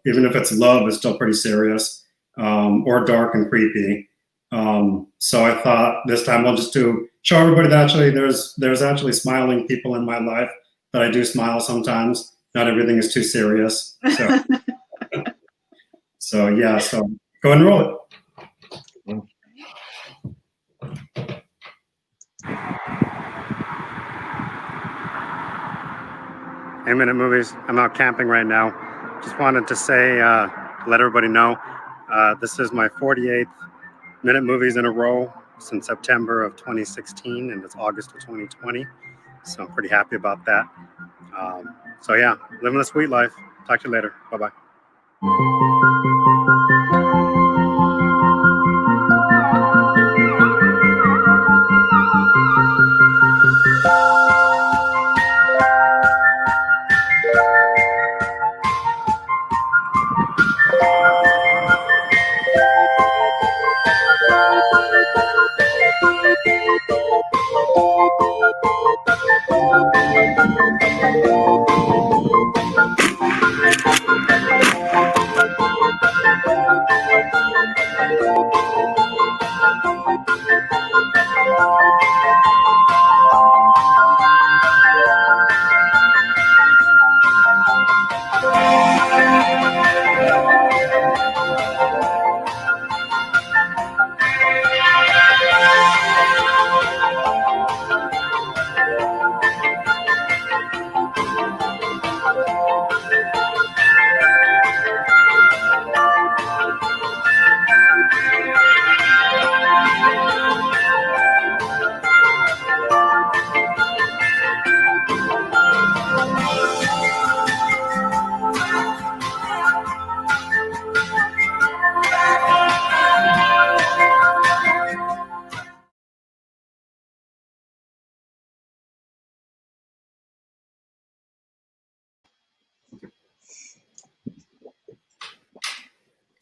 even if it's love, it's still pretty serious, or dark and creepy. So I thought this time I'll just show everybody that actually there's actually smiling people in my life, that I do smile sometimes. Not everything is too serious. So, so yeah, so go ahead and roll it. Hey, Minute Movies. I'm out camping right now. Just wanted to say, let everybody know, this is my 48th Minute Movies in a row since September of 2016, and it's August of 2020. So I'm pretty happy about that. So yeah, living the sweet life. Talk to you later. Bye-bye.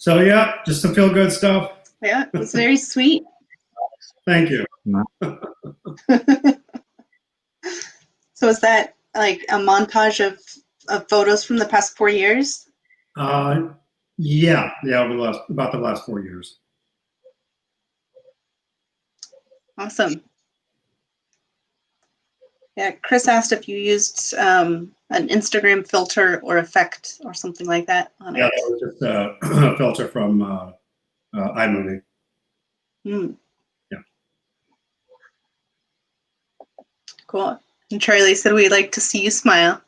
So yeah, just some feel good stuff. Yeah, it was very sweet. Thank you. So is that like a montage of photos from the past 4 years? Yeah, over about the last 4 years. Awesome. Yeah, Chris asked if you used an Instagram filter or effect or something like that on Yeah, it. that was just a filter from iMovie. Mm. Yeah. Cool. And Charlie said we'd like to see you smile.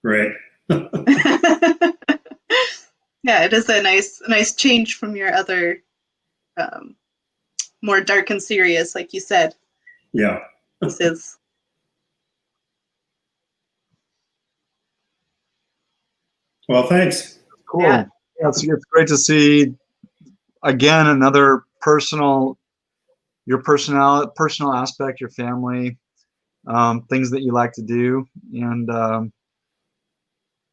Great. Yeah, it is a nice change from your other more dark and serious, like you said. Yeah. This is. Well, thanks. Cool. Yeah. Yeah, it's great to see again another personal aspect, your family, things that you like to do, and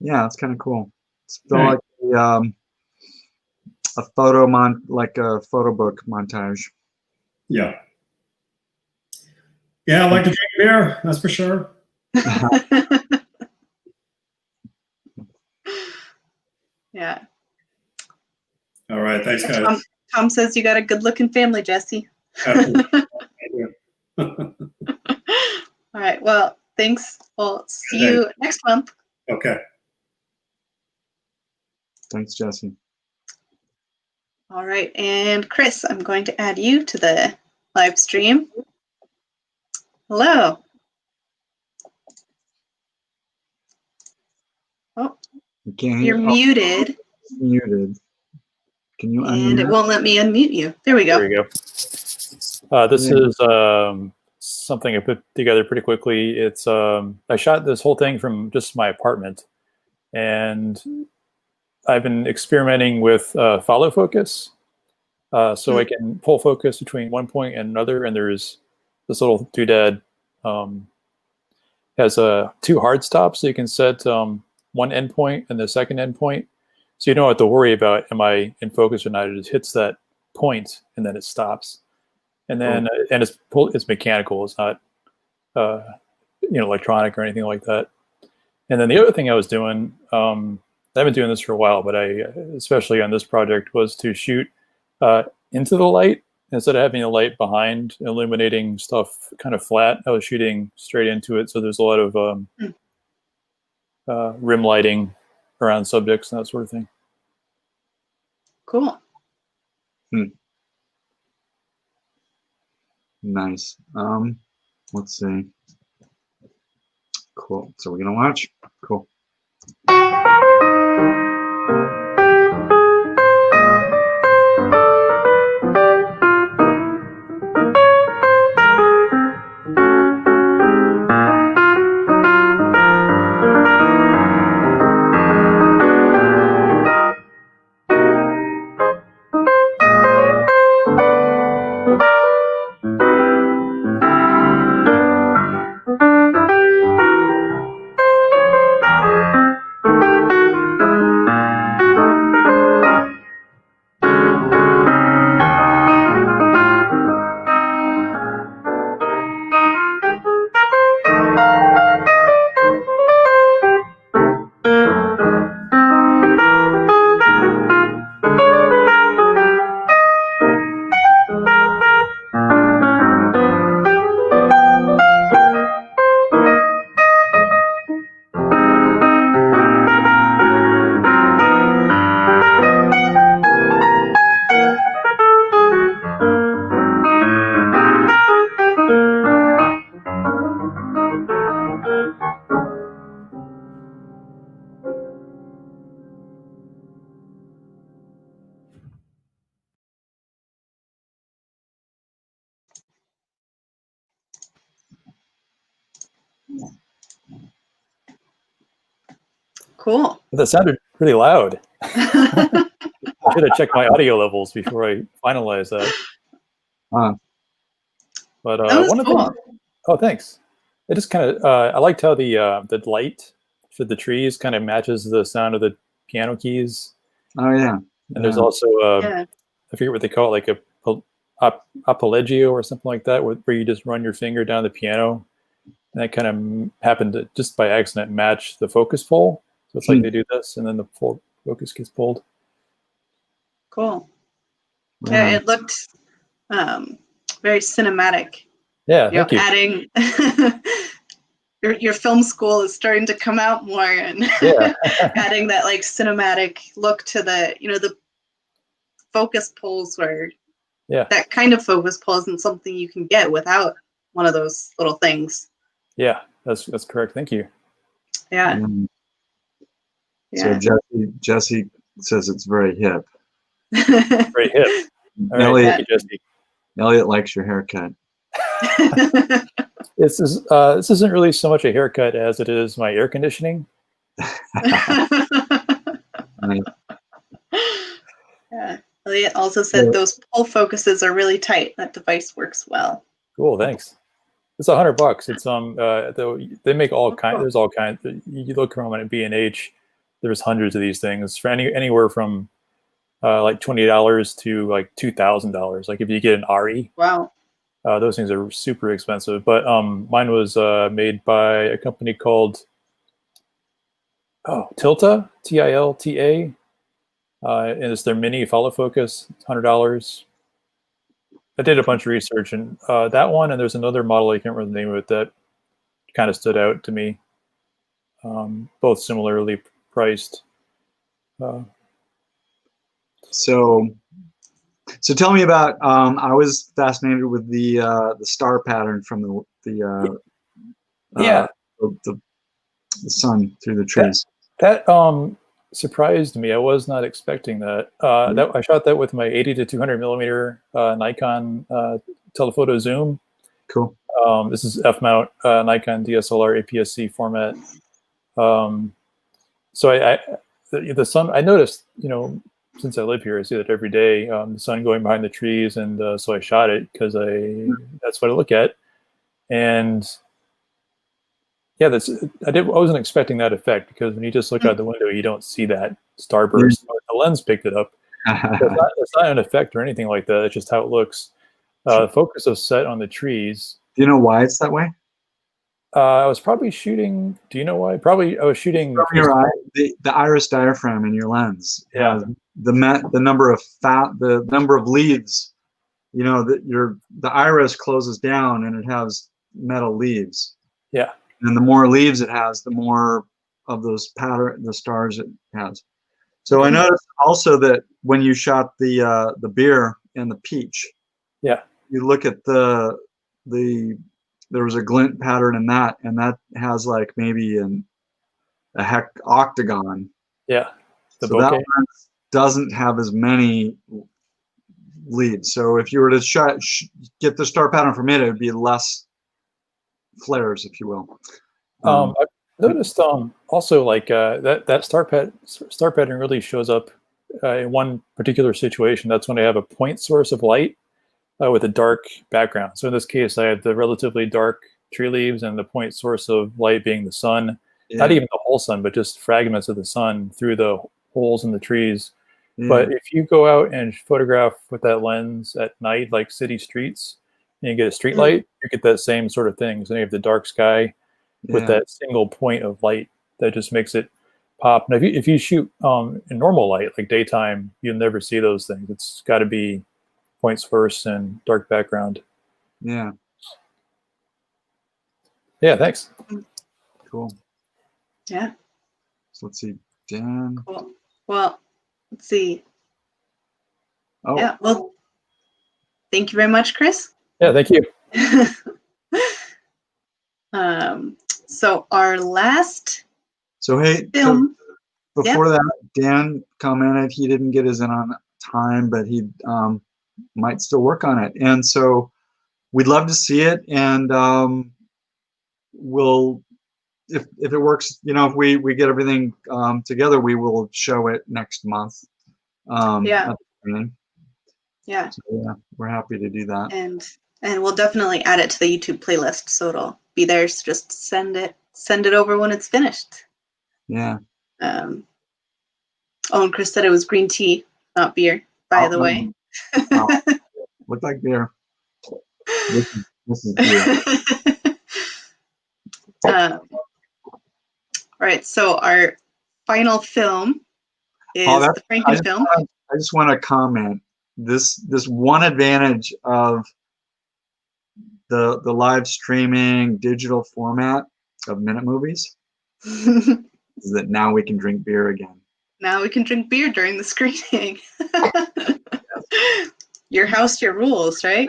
yeah, it's kind of cool. It's feel Right. like a like a photo book montage. Yeah. Yeah, I like to drink beer, that's for sure. Yeah. All right, thanks, guys. Tom says you got a good-looking family, Jesse. All right. Well, thanks. We'll see you next month. Okay. Thanks, Jesse. All right. And Chris, I'm going to add you to the live stream. Hello. Oh, you're muted. Muted. Can you unmute? And it won't let me unmute you. There we go. There you go. This is something I put together pretty quickly. It's I shot this whole thing from just my apartment, and I've been experimenting with follow focus, so I can pull focus between one point and another. And there's this little doodad has two hard stops, so you can set one endpoint and the second endpoint, so you don't have to worry about am I in focus or not. It just hits that point and then it stops. And then and it's mechanical. It's not electronic or anything like that. And then the other thing I was doing, I've been doing this for a while, but especially on this project, was to shoot into the light instead of having the light behind illuminating stuff kind of flat. I was shooting straight into it, so there's a lot of rim lighting around subjects and that sort of thing. Cool. Nice. Let's see. Cool. So we're gonna watch. Cool. Cool. That sounded pretty loud. I should have checked my audio levels before I finalized that. But one of the oh, thanks. It just kind of I liked how the light for the trees kind of matches the sound of the piano keys. Oh yeah. And there's Yeah. also Yeah. I forget what they call it, like a arpeggio or something like that, where you just run your finger down the piano, and that kind of happened to just by accident match the focus pull. So it's like they do this, and then the focus gets pulled. Cool. Right Yeah, on. it looked very cinematic. Yeah, You know, thank you. adding your film school is starting to come out more, and Yeah. adding that like cinematic look to the, you know, the focus pulls, where Yeah. that kind of focus pull isn't something you can get without one of those little things. Yeah, that's correct. Thank you. Yeah. So Yeah. Jesse says it's very hip. Very hip. All right, Elliot, thank you, Jesse. Elliot likes your haircut. This isn't really so much a haircut as it is my air conditioning. Nice. Yeah. Elliot also said those pull focuses are really tight. That device works well. Cool, thanks. It's $100. It's they make all kinds. There's all kinds. You look around at B&H, there's hundreds of these things for anywhere from like $20 to like $2,000. Like if you get an RE, Wow. those things are super expensive. But mine was made by a company called Tilta, Tilta, and it's their mini follow focus. It's $100. I did a bunch of research, and that one, and there's another model, I can't remember the name of it, that kind of stood out to me. Both similarly priced. So tell me about. I was fascinated with the star pattern from the sun through the trees. That surprised me. I was not expecting that. That I shot that with my 80 to 200 millimeter Nikon telephoto zoom. Cool. This is f-mount Nikon DSLR APS-C format. So the sun. I noticed, since I live here, I see that every day. The sun going behind the trees, and so I shot it because that's what I look at, and. Yeah, I wasn't expecting that effect, because when you just look out the window, you don't see that starburst. The lens picked it up. It's not an effect or anything like that. It's just how it looks. The focus is set on the trees. Do you know why it's that way? I was probably shooting. Do you know why? Probably I was shooting. From your eye, the iris diaphragm in your lens. Yeah. The number of leaves. The iris closes down and it has metal leaves. Yeah. And the more leaves it has, the more of those the stars it has. So I noticed also that when you shot the beer and the peach, yeah, you look at there was a glint pattern in that, and that has like maybe a octagon. Yeah, so that one doesn't have as many leaves. So if you were to get the star pattern from it, it would be less flares, if you will. I've noticed also like that star pattern really shows up in one particular situation. That's when I have a point source of light with a dark background. So in this case, I have the relatively dark tree leaves and the point source of light being the sun. Yeah. Not even the whole sun, but just fragments of the sun through the holes in the trees. Yeah. But if you go out and photograph with that lens at night, like city streets, and you get a street light, you get that same sort of thing. So you have the dark sky with that single point of light that just makes it pop. And if you shoot in normal light, like daytime, you'll never see those things. It's got to be points first and dark background. Yeah. Yeah, thanks. Cool. Yeah. So let's see, Dan. Cool. Well, let's see. Oh. Yeah, well, thank you very much, Chris. Yeah, thank you. So our last film. Before that, Dan commented he didn't get his in on time, but he might still work on it. And so we'd love to see it, and we'll, if it works, if we get everything together, we will show it next month. Yeah. Yeah. So, yeah, we're happy to do that. And we'll definitely add it to the YouTube playlist, so it'll be there. So just send it over when it's finished. Yeah. Oh, and Chris said it was green tea, not beer, by the way. Looked like beer. This is beer. All right, so our final film is the Franken film. I just want to comment. This one advantage of the live streaming digital format of Minute Movies is that now we can drink beer again. Now we can drink beer during the screening. Your house, your rules, right?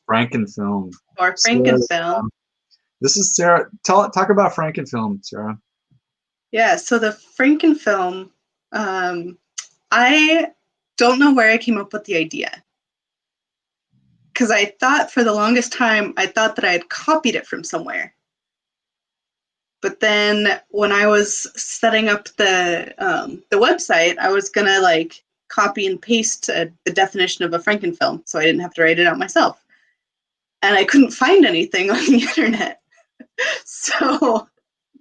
Frankenfilm. Or Frankenfilm. This is Sarah. Talk about Frankenfilm, Sarah. Yeah, so the Frankenfilm, I don't know where I came up with the idea. Because I thought for the longest time, I thought that I had copied it from somewhere. But then when I was setting up the website, I was gonna like copy and paste the definition of a Frankenfilm, so I didn't have to write it out myself. And I couldn't find anything on the internet. So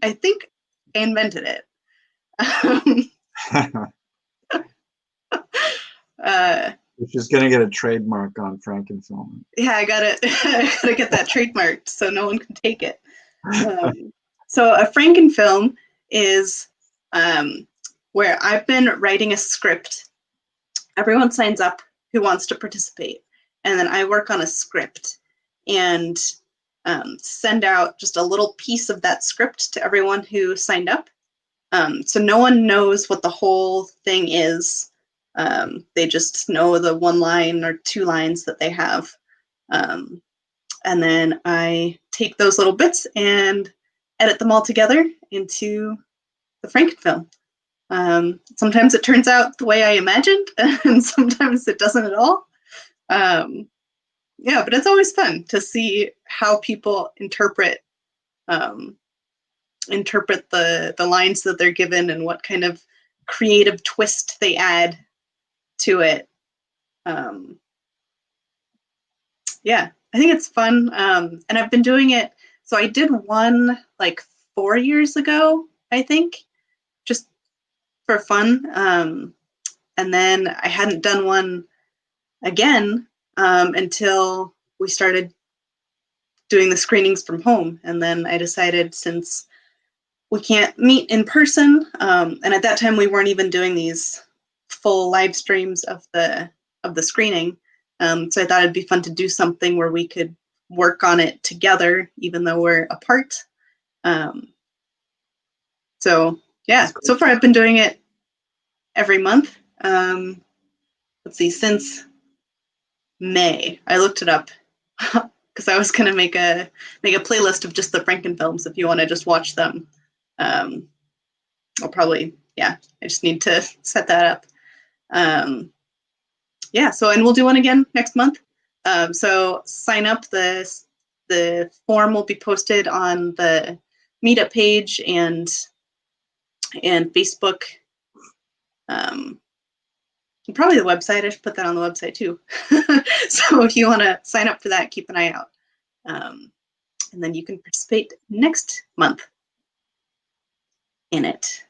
I think I invented it. Which is gonna get a trademark on Frankenfilm. Yeah, I gotta get that trademarked so no one can take it. So a Frankenfilm is where I've been writing a script. Everyone signs up who wants to participate, and then I work on a script and send out just a little piece of that script to everyone who signed up. So no one knows what the whole thing is. They just know the one line or two lines that they have. And then I take those little bits and edit them all together into the Frankenfilm. Sometimes it turns out the way I imagined, and sometimes it doesn't at all. Yeah, but it's always fun to see how people interpret the lines that they're given and what kind of creative twist they add to it. Yeah, I think it's fun. And I've been doing it. So I did one like 4 years ago, I think, just for fun. And then I hadn't done one again until we started doing the screenings from home. And then I decided, since we can't meet in person, and at that time we weren't even doing these full live streams of the screening. So I thought it'd be fun to do something where we could work on it together, even though we're apart. So yeah, so far I've been doing it every month. Let's see, since May. I looked it up because I was gonna make a playlist of just the Frankenfilms if you want to just watch them. I'll probably, yeah, I just need to set that up. Yeah, so, and we'll do one again next month. So sign up. The form will be posted on the meetup page and Facebook. And probably the website. I should put that on the website too. So if you want to sign up for that, keep an eye out. And then you can participate next month in it.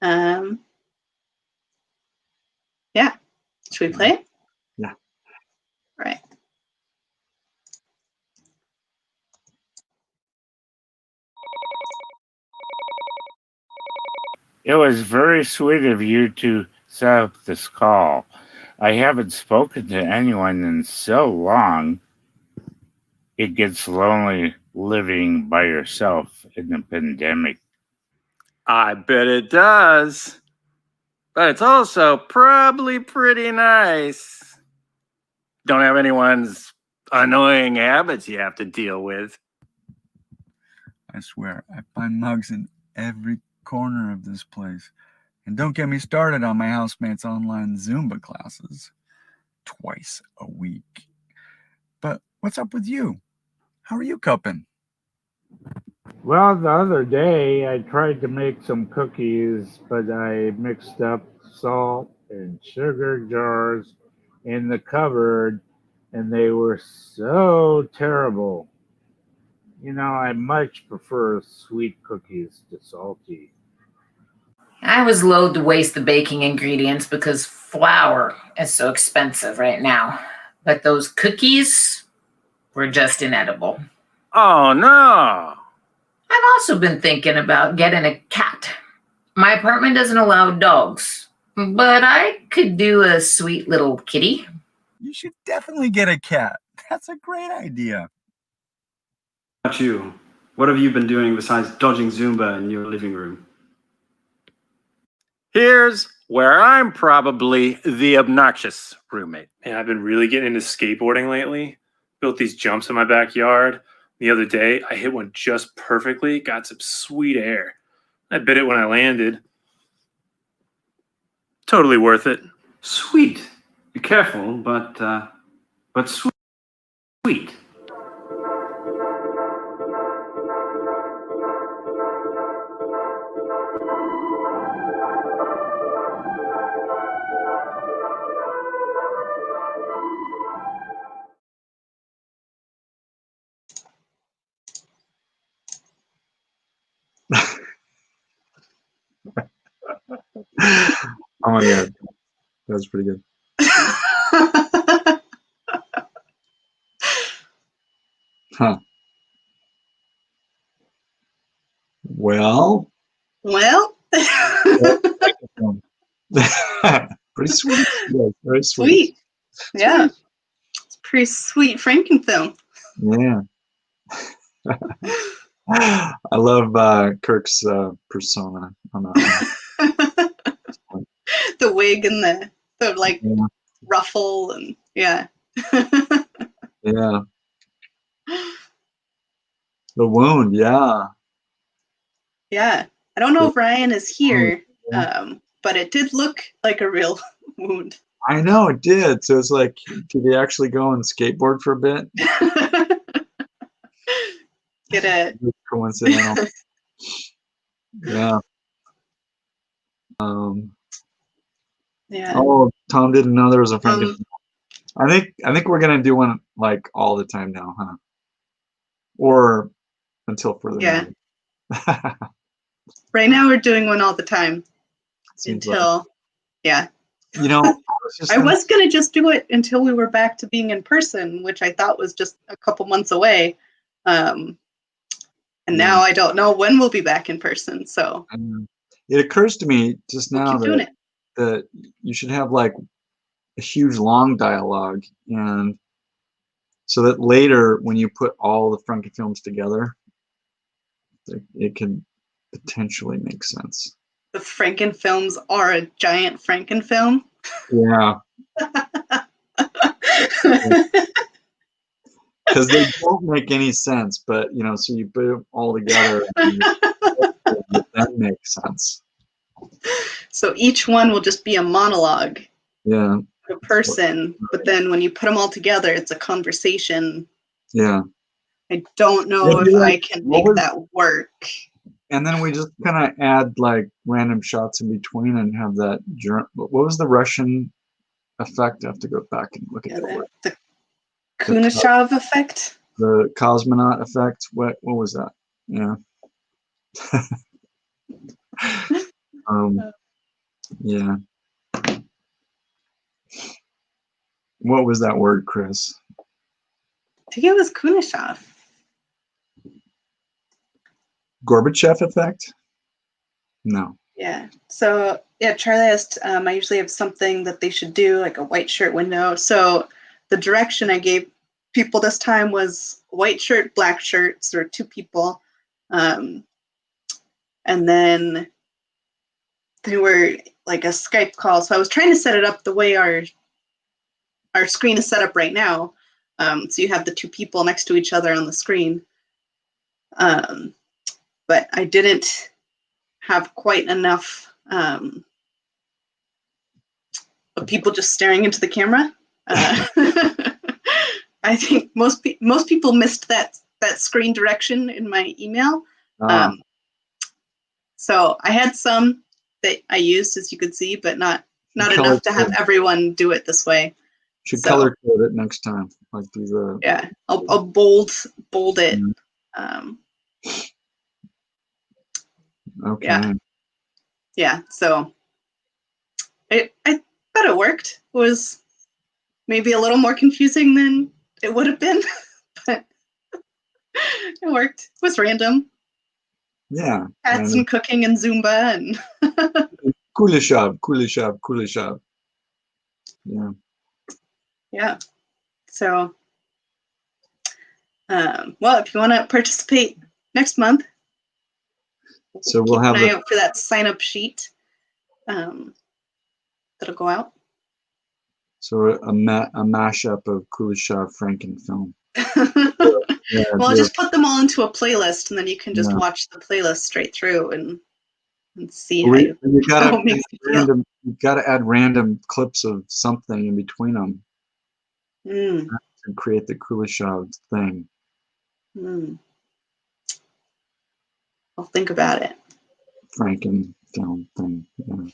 Yeah. Should we play it? Yeah. All right. It was very sweet of you to set up this call. I haven't spoken to anyone in so long. It gets lonely living by yourself in the pandemic. I bet it does. But it's also probably pretty nice. Don't have anyone's annoying habits you have to deal with. I swear, I find mugs in every corner of this place. And don't get me started on my housemate's online Zumba classes. Twice a week. But what's up with you? How are you coping? Well, the other day I tried to make some cookies, but I mixed up salt and sugar jars in the cupboard, and they were so terrible. You know, I much prefer sweet cookies to salty. I was loath to waste the baking ingredients because flour is so expensive right now. But those cookies were just inedible. Oh, no. I've also been thinking about getting a cat. My apartment doesn't allow dogs, but I could do a sweet little kitty. You should definitely get a cat. That's a great idea. How about you? What have you been doing besides dodging Zumba in your living room? Here's where I'm probably the obnoxious roommate. Man, I've been really getting into skateboarding lately. Built these jumps in my backyard. The other day, I hit one just perfectly, got some sweet air. I bit it when I landed. Totally worth it. Sweet. Be careful, but sweet. Sweet. Oh my god, that was pretty good. Huh. Well. Pretty sweet. Yeah, very sweet. Yeah. It's a pretty sweet Frankenfilm. Yeah. I love Kirk's persona on that one. The wig and the like ruffle and yeah. Yeah. The wound, yeah. Yeah. I don't know if Ryan is here, but it did look like a real wound. I know it did. So it's like, did he actually go and skateboard for a bit? Get it. Coincidental. Yeah. Yeah. Oh, Tom didn't know there was a Frankenstein. I think we're gonna do one like all the time now, huh? Or until further. Yeah. Right now we're doing one all the time. Until you know, I was gonna just do it until we were back to being in person, which I thought was just a couple months away. And now I don't know when we'll be back in person. So it occurs to me just now that you should have like a huge long dialogue, and so that later when you put all the Frankenfilms together, it can potentially make sense. the Frankenfilms are a giant Frankenfilm. Yeah. Because they don't make any sense, but you know, so you put them all together, and that makes sense. So each one will just be a monologue. Yeah. A person, but then when you put them all together, it's a conversation. Yeah. I don't know if I can make that work. And then we just kind of add like random shots in between and have that. What was the Russian effect? I have to go back and look at the Kulashev Effect. The cosmonaut effect. What was that? Yeah. Yeah. What was that word, Chris? I think it was Kulashev. Gorbachev effect? No. Yeah. So yeah, Charlie asked. I usually have something that they should do, like a white shirt window. So the direction I gave people this time was white shirt, black shirt, so two people, and then they were like a Skype call. So I was trying to set it up the way our screen is set up right now. So you have the two people next to each other on the screen. But I didn't have quite enough of people just staring into the camera. I think most people missed that screen direction in my email. So I had some that I used, as you could see, but not enough to have everyone do it this way. Should color code it next time, like these. Yeah, I'll bold it. Um, Okay. yeah. So I thought it worked. It was maybe a little more confusing than it would have been, but it worked. It was random. Yeah. Had some cooking and Zumba and Kulashev. Yeah. yeah. So, well, if you want to participate next month, So keep we'll have an eye out for that sign-up sheet. That'll go out. So a mashup of Kulashev Frankenfilm. Yeah, Well, I'll just put them all into a playlist, and then you can just watch the playlist straight through and see how it makes you feel. You gotta add random clips of something in between them Mm. to create the Kulashev thing. Mm. I'll think about it. Frankenfilm thing. Yeah.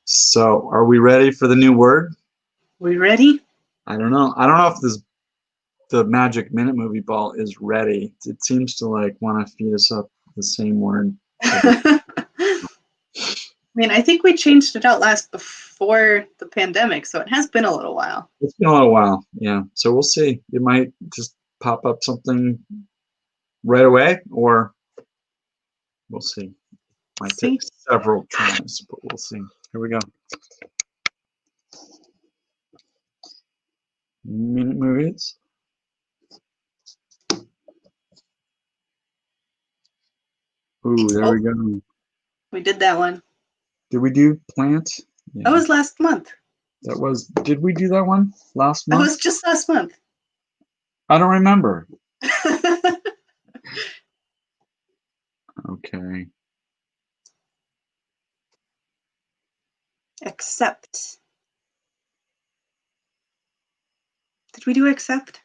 So, are we ready for the new word? We ready? I don't know. I don't know if the Magic Minute Movie Ball is ready. It seems to like want to feed us up the same word. I mean, I think we changed it out last before the pandemic, so it has been a little while. It's been a little while, yeah. So we'll see. It might just pop up something right away, or we'll see. Might take several tries, but we'll see. Here we go. Minute movies. Ooh, there we go. We did that one. Did we do plant? Yeah. That was last month. That was. Did we do that one last That month? was just last month. I don't remember. Okay. Accept. Did we do accept?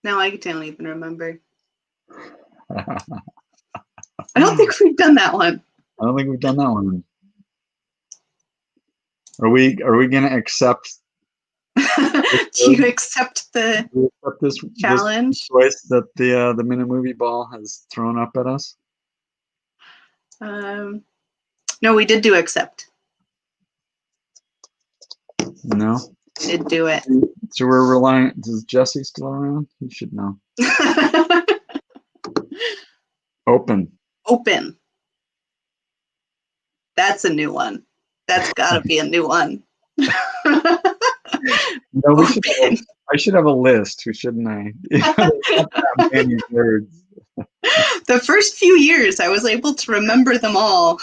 No, I don't even remember. I don't think we've done that one. I don't think we've done that one. Are we gonna accept? Do you accept the challenge? This choice that the Minute Movie Ball has thrown up at us? No, we did do accept. No. Did do it. So we're relying. Is Jesse still around? He should know. Open. Open. That's a new one. That's got to be a new one. No, we should. I should have a list, shouldn't I? Not that many words. The first few years, I was able to remember them all.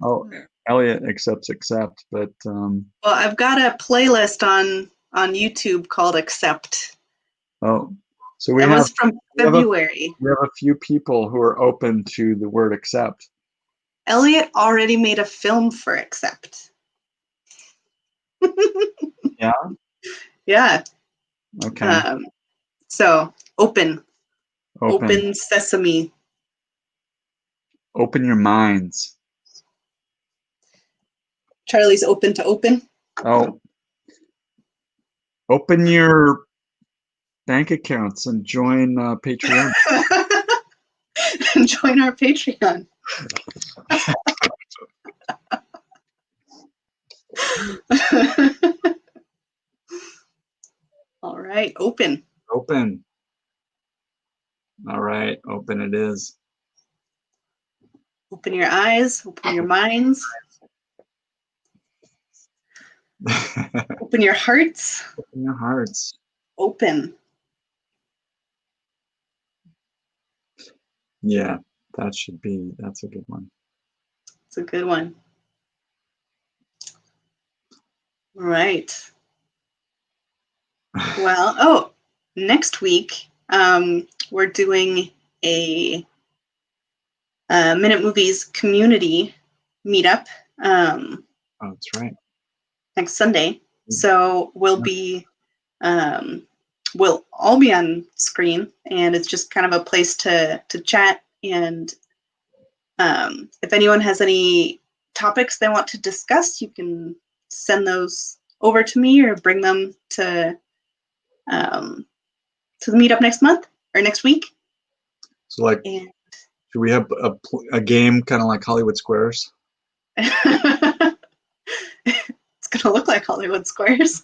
Oh, Elliot accepts accept, but Well, I've got a playlist on YouTube called Accept. oh, so we That have was from February. We have a few people who are open to the word accept. Elliot already made a film for Accept. Yeah. Yeah. Okay. So open sesame. Open your minds. Charlie's open to open. Oh. Open your bank accounts and join Patreon. Join our Patreon. All right, open. Open. All right, open it is. Open your eyes, open your minds. Open your hearts. Open your hearts. Open. Yeah, that's a good one. It's a good one. All right. Well, next week, we're doing a Minute Movies community meetup. Oh, that's right. Next Sunday. So we'll all be on screen, and it's just kind of a place to chat. And if anyone has any topics they want to discuss, you can send those over to me or bring them to to the meetup next month or next week. So like, And should we have a game kind of like Hollywood Squares? it's gonna look like Hollywood Squares.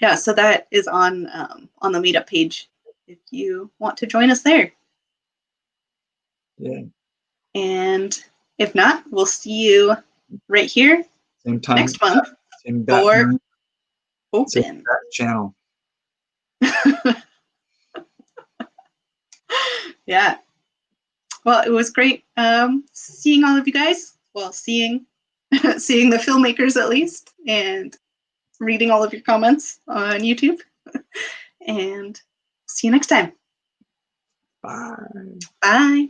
Yeah, so that is on the meetup page if you want to join us there. Yeah. And if not, we'll see you right here Same time next month same for same Open. channel. Yeah. Well, it was great seeing all of you guys. Well, seeing seeing the filmmakers at least, and reading all of your comments on YouTube. And see you next time. Bye. Bye.